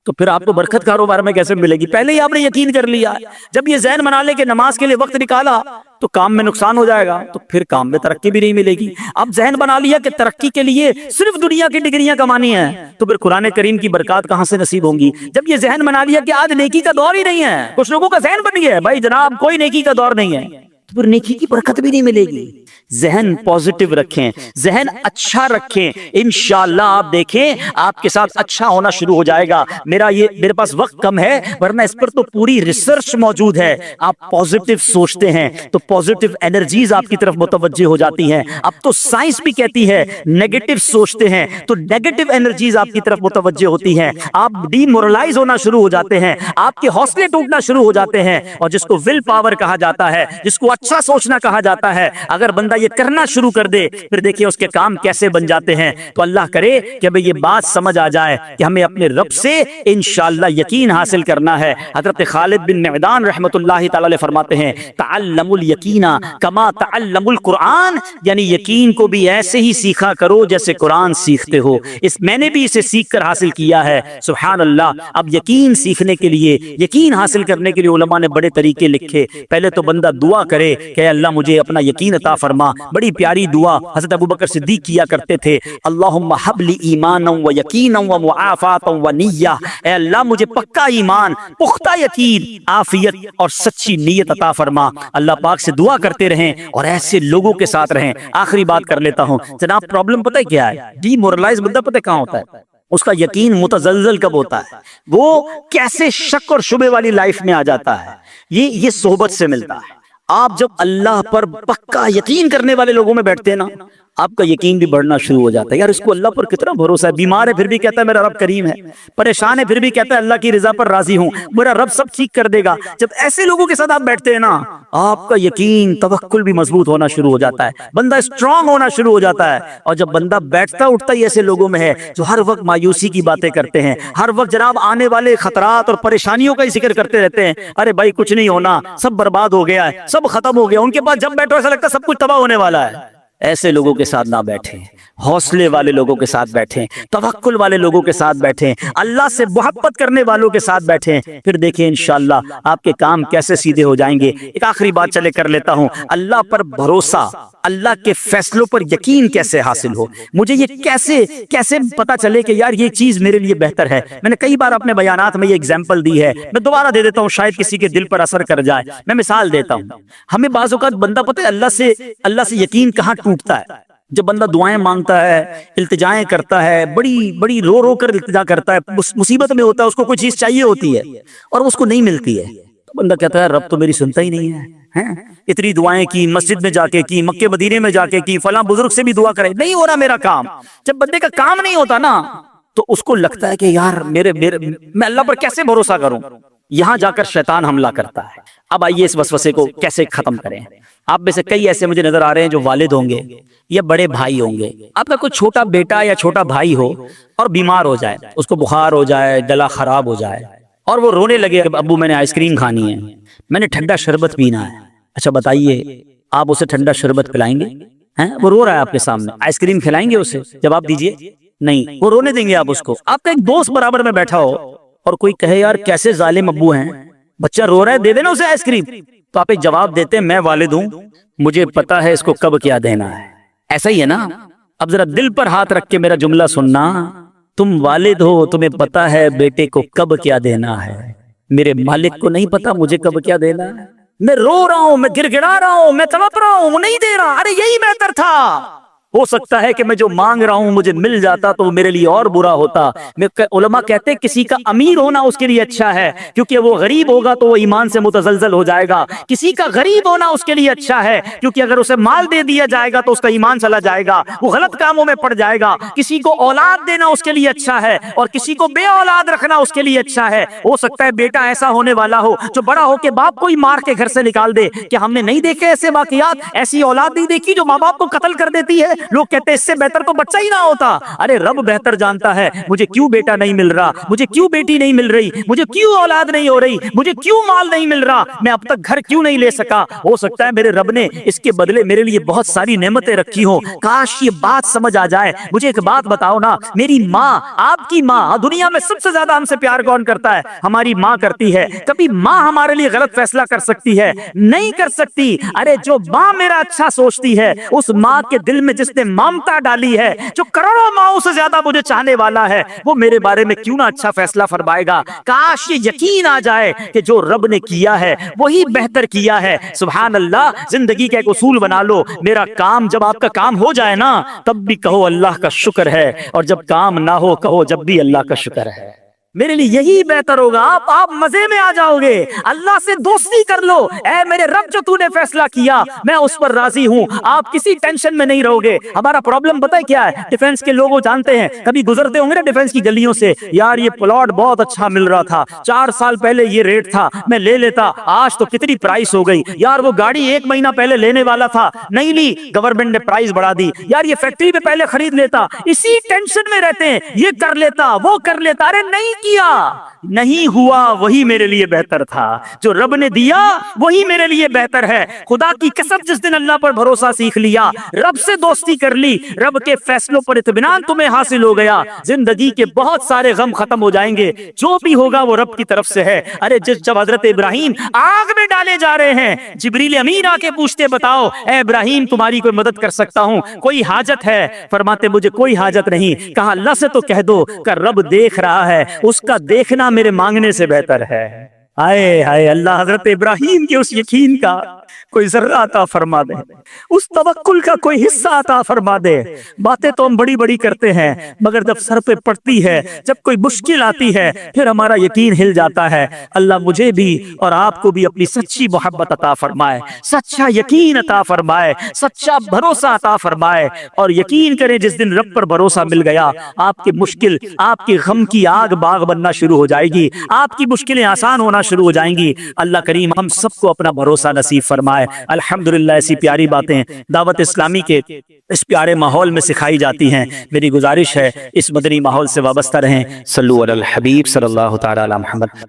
تو پھر آپ کو برکت کاروبار میں کیسے ملے گی؟ پہلے ہی آپ نے یقین کر لیا۔ جب یہ ذہن بنا لے کہ نماز کے لیے وقت نکالا تو کام میں نقصان ہو جائے گا، تو پھر کام میں ترقی بھی نہیں ملے گی۔ اب ذہن بنا لیا کہ ترقی کے لیے صرف دنیا کی ڈگریاں کمانی ہیں، تو پھر قرآن کریم کی برکات کہاں سے نصیب ہوں گی؟ جب یہ ذہن بنا لیا کہ آج نیکی کا دور ہی نہیں ہے، کچھ لوگوں کا ذہن بن گیا ہے بھائی جناب کوئی نیکی کا دور نہیں ہے، تو پھر نیکی کی برکت بھی نہیں ملے گی۔ ذہن پازیٹیو رکھیں، ذہن اچھا رکھیں، انشاءاللہ آپ دیکھیں آپ کے ساتھ اچھا ہونا شروع ہو جائے گا۔ میرے پاس وقت کم ہے، ورنہ اس پر تو پوری ریسرچ موجود ہے۔ آپ پازیٹیو سوچتے ہیں تو پازیٹیو انرجیز آپ کی طرف متوجہ ہو جاتی ہیں۔ اب تو سائنس بھی کہتی ہے نیگیٹو سوچتے ہیں تو نیگیٹو انرجیز آپ کی طرف متوجہ ہوتی ہیں، آپ ڈی مورلائز ہونا شروع ہو جاتے ہیں، آپ کے حوصلے ٹوٹنا شروع ہو جاتے ہیں، اور جس کو ول پاور کہا جاتا ہے، جس کو اچھا سوچنا کہا جاتا ہے، اگر بندہ یہ کرنا شروع کر دے پھر دیکھیں اس کے کام کیسے بن جاتے ہیں۔ تو اللہ کرے کہ یہ بات سمجھ آ جائے کہ ہمیں اپنے رب سے انشاءاللہ یقین حاصل کرنا ہے۔ حضرت خالد بن معدان رحمت اللہ تعالی علیہ فرماتے ہیں، تعلم الیقین کما تعلم القرآن، یعنی یقین کو بھی ایسے ہی سیکھا کرو جیسے قرآن سیکھتے ہو۔ میں نے بھی اسے سیکھ کر حاصل کیا ہے، سبحان اللہ۔ اب یقین سیکھنے کے لیے، یقین حاصل کرنے کے لیے علماء نے بڑے طریقے لکھے۔ پہلے تو بندہ دعا کرے کہ اللہ مجھے اپنا یقین عطا فرما، بڑی پیاری دعا حضرت ابوبکر صدیق کیا کرتے تھے، اللہم حب لی ایمانا و یقینا و معافاتا و نیہ، اے اللہ مجھے پکا ایمان، پختہ یقین، عافیت اور سچی نیت عطا فرما۔ اللہ پاک سے دعا کرتے رہیں اور ایسے لوگوں کے ساتھ رہیں۔ آخری بات کر لیتا ہوں جناب، پرابلم پتہ کیا ہے؟ ڈی مورلائز بندہ پتہ کہاں ہوتا ہے؟ اس کا یقین متزلزل کب ہوتا ہے؟ وہ کیسے شک اور شبہ والی لائف میں آ جاتا ہے؟ یہ صحبت سے ملتا ہے۔ آپ جب اللہ پر پکا یقین کرنے والے لوگوں میں بیٹھتے ہیں نا، آپ کا یقین بھی بڑھنا شروع ہو جاتا ہے۔ یار اس کو اللہ پر کتنا بھروسہ ہے، بیمار ہے پھر بھی کہتا ہے میرا رب کریم ہے، پریشان ہے پھر بھی کہتا ہے اللہ کی رضا پر راضی ہوں، میرا رب سب ٹھیک کر دے گا۔ جب ایسے لوگوں کے ساتھ آپ بیٹھتے ہیں نا، آپ کا یقین توکل بھی مضبوط ہونا شروع ہو جاتا ہے، بندہ اسٹرانگ ہونا شروع ہو جاتا ہے۔ اور جب بندہ بیٹھتا اٹھتا ہی ایسے لوگوں میں ہے جو ہر وقت مایوسی کی باتیں کرتے ہیں، ہر وقت جناب آنے والے خطرات اور پریشانیوں کا ہی ذکر کرتے رہتے ہیں، ارے بھائی کچھ نہیں ہونا، سب برباد ہو گیا ہے، سب ختم ہو گیا، ان کے پاس جب بیٹھو ایسا لگتا ہے سب کچھ تباہ ہونے والا ہے۔ ایسے لوگوں کے ساتھ نہ بیٹھیں، حوصلے والے لوگوں کے ساتھ بیٹھیں، توکل والے لوگوں کے ساتھ بیٹھیں، اللہ سے محبت کرنے والوں کے ساتھ بیٹھیں، پھر دیکھیں انشاءاللہ آپ کے کام کیسے سیدھے ہو جائیں گے۔ ایک آخری بات چلے کر لیتا ہوں، اللہ پر بھروسہ، اللہ کے فیصلوں پر یقین کیسے حاصل ہو؟ مجھے یہ کیسے پتا چلے کہ یار یہ چیز میرے لیے بہتر ہے؟ میں نے کئی بار اپنے بیانات میں یہ اگزامپل دی ہے، میں دوبارہ دے دیتا ہوں شاید کسی کے دل پر اثر کر جائے۔ میں مثال دیتا ہوں، ہمیں بعض اوقات بندہ پتہ ہے اللہ سے یقین کہاں ٹوٹتا ہے؟ جب بندہ دعائیں مانگتا ہے، التجائیں کرتا ہے، بڑی رو کر التجا کرتا ہے، مصیبت میں ہوتا ہے، اس کو کوئی چیز چاہیے ہوتی ہے اور اس کو نہیں ملتی ہے، تو بندہ کہتا ہے رب تو میری سنتا ہی نہیں ہے، اتنی دعائیں کی، مسجد میں جا کے کی، مکے مدینے میں جا کے کی، فلاں بزرگ سے بھی دعا کرے، نہیں ہو رہا میرا کام۔ جب بندے کا کام نہیں ہوتا نا تو اس کو لگتا ہے کہ یار میں اللہ پر کیسے بھروسہ کروں، یہاں جا کر شیطان حملہ کرتا ہے۔ اب آئیے اس وسوسے کو کیسے ختم کریں۔ آپ میں سے کئی ایسے مجھے نظر آ رہے ہیں جو والد ہوں گے یا بڑے بھائی ہوں گے، آپ کا کوئی چھوٹا بیٹا یا چھوٹا بھائی ہو اور بیمار ہو جائے، اس کو بخار ہو جائے، گلا خراب ہو جائے اور وہ رونے لگے، ابو میں نے آئس کریم کھانی ہے، میں نے ٹھنڈا شربت پینا ہے۔ اچھا بتائیے آپ اسے ٹھنڈا شربت پلائیں گے؟ وہ رو رہا ہے آپ کے سامنے، آئس کریم کھلائیں گے اسے؟ جواب دیجئے نہیں، وہ رونے دیں گے آپ اس کو۔ آپ کا ایک دوست برابر میں بیٹھا ہو اور کوئی کہے یار کیسے ظالم ابو ہیں، بچہ رو رہا ہے دے دینا اسے آئس کریم، تو آپ ایک جواب دیتے ہیں میں والد ہوں، مجھے پتا ہے اس کو کب کیا دینا ہے۔ ایسا ہی ہے نا؟ اب ذرا دل پر ہاتھ رکھ کے میرا جملہ سننا، تم والد ہو، تمہیں پتا ہے بیٹے کو کب کیا دینا ہے، میرے مالک کو نہیں پتا مجھے کب کیا دینا ہے۔ میں رو رہا ہوں، میں گر گڑا رہا ہوں، میں تڑپ رہا ہوں، وہ نہیں دے رہا، ارے یہی بہتر تھا۔ ہو سکتا ہے کہ میں جو مانگ رہا ہوں مجھے مل جاتا تو میرے لیے اور برا ہوتا۔ علماء کہتے ہیں کسی کا امیر ہونا اس کے لیے اچھا ہے، کیونکہ وہ غریب ہوگا تو وہ ایمان سے متزلزل ہو جائے گا۔ کسی کا غریب ہونا اس کے لیے اچھا ہے، کیونکہ اگر اسے مال دے دیا جائے گا تو اس کا ایمان چلا جائے گا، وہ غلط کاموں میں پڑ جائے گا۔ کسی کو اولاد دینا اس کے لیے اچھا ہے اور کسی کو بے اولاد رکھنا اس کے لیے اچھا ہے۔ ہو سکتا ہے بیٹا ایسا ہونے والا ہو جو بڑا ہو کے باپ کو ہی مار کے گھر سے نکال دے۔ کیا ہم نے نہیں دیکھے ایسے واقعات؟ ایسی اولاد نہیں دیکھی جو ماں باپ کو قتل کر دیتی ہے؟ لوگ کہتے ہیں اس سے بہتر تو بچہ ہی نہ ہوتا۔ ارے رب بہتر جانتا ہے مجھے کیوں بیٹا نہیں مل رہا، مجھے کیوں بیٹی نہیں مل رہی، مجھے کیوں اولاد نہیں ہو رہی، مجھے کیوں مال نہیں مل رہا، میں اب تک گھر کیوں نہیں لے سکا۔ ہو سکتا ہے میرے رب نے اس کے بدلے میرے لیے بہت ساری نعمتیں رکھی ہوں، کاش یہ بات سمجھ آ جائے۔ مجھے ایک بات بتاؤ نا، میری ماں، آپ کی ماں، دنیا میں سب سے زیادہ ہم سے پیار کون کرتا ہے؟ ہماری ماں کرتی ہے۔ کبھی ماں ہمارے لیے غلط فیصلہ کر سکتی ہے؟ نہیں کر سکتی۔ ارے جو ماں میرا اچھا سوچتی ہے، اس ماں کے دل میں جس نے ممتا ڈالی ہے، جو کروڑوں ماؤں سے زیادہ مجھے چاہنے والا ہے، وہ میرے بارے میں کیوں نہ اچھا فیصلہ فرمائے گا۔ کاش یہ یقین آ جائے کہ جو رب نے کیا ہے وہی بہتر کیا ہے۔ سبحان اللہ۔ زندگی کا ایک اصول بنا لو، میرا کام جب آپ کا کام ہو جائے نا تب بھی کہو اللہ کا شکر ہے، اور جب کام نہ ہو کہو جب بھی اللہ کا شکر ہے۔ میرے لیے یہی بہتر ہوگا۔ آپ مزے میں آ جاؤ گے، اللہ سے دوستی کر لو، اے میرے رب جو تو نے فیصلہ کیا میں اس پر راضی ہوں۔ آپ کسی ٹینشن میں نہیں رہو گے۔ ہمارا پرابلم پتہ ہے کیا ہے؟ ڈیفنس کے لوگوں جانتے ہیں، کبھی گزرتے ہوں گے نا ڈیفنس کی گلیوں سے، یار یہ پلاٹ بہت اچھا مل رہا تھا، 4 سال پہلے یہ ریٹ تھا، میں لے لیتا، آج تو کتنی پرائس ہو گئی، یار وہ گاڑی 1 مہینہ پہلے لینے والا تھا، نہیں لی، گورنمنٹ نے پرائس بڑھا دی، یار یہ فیکٹری پہ پہلے خرید لیتا، اسی ٹینشن میں رہتے ہیں، یہ کر لیتا وہ کر لیتا۔ ارے نہیں کیا، نہیں ہوا، وہی میرے لیے بہتر تھا۔ جو رب نے دیا وہی میرے لیے بہتر ہے۔ خدا کی قسم جس دن اللہ پر بھروسہ سیکھ لیا، رب سے دوستی کر لی، رب کے فیصلوں پر اطمینان تمہیں حاصل ہو گیا، زندگی کے بہت سارے غم ختم ہو جائیں گے۔ جو بھی ہوگا وہ رب کی طرف سے ہے۔ ارے جب حضرت ابراہیم آگ میں ڈالے جا رہے ہیں، جبریل امین آ کے پوچھتے بتاؤ اے ابراہیم تمہاری کوئی مدد کر سکتا ہوں، کوئی حاجت ہے؟ فرماتے مجھے کوئی حاجت نہیں۔ کہا اللہ سے تو کہہ دو کہ رب دیکھ رہا ہے، اس کا دیکھنا میرے مانگنے سے بہتر ہے۔ آئے ہائے اللہ حضرت ابراہیم کے اس یقین کا کوئی ذرہ عطا فرما دے، اس توکل کا کوئی حصہ عطا فرما دے۔ باتیں تو ہم بڑی بڑی کرتے ہیں مگر جب سر پہ پڑتی ہے، جب کوئی مشکل آتی ہے، پھر ہمارا یقین ہل جاتا ہے۔ اللہ مجھے بھی اور آپ کو بھی اپنی سچی محبت عطا فرمائے، سچا یقین عطا فرمائے، سچا بھروسہ عطا فرمائے، اور یقین کریں جس دن رب پر بھروسہ مل گیا، آپ کی مشکل، آپ کی غم کی آگ باغ بننا شروع ہو جائے گی، آپ کی مشکلیں آسان ہونا شروع ہو جائیں گی۔ اللہ کریم ہم سب کو اپنا بھروسہ نصیب فرمائے۔ الحمدللہ ایسی پیاری باتیں دعوت اسلامی کے اس پیارے ماحول میں سکھائی جاتی ہیں۔ میری گزارش ہے اس مدنی ماحول سے وابستہ رہیں۔ صلو علی الحبیب صلی اللہ تعالی علی محمد۔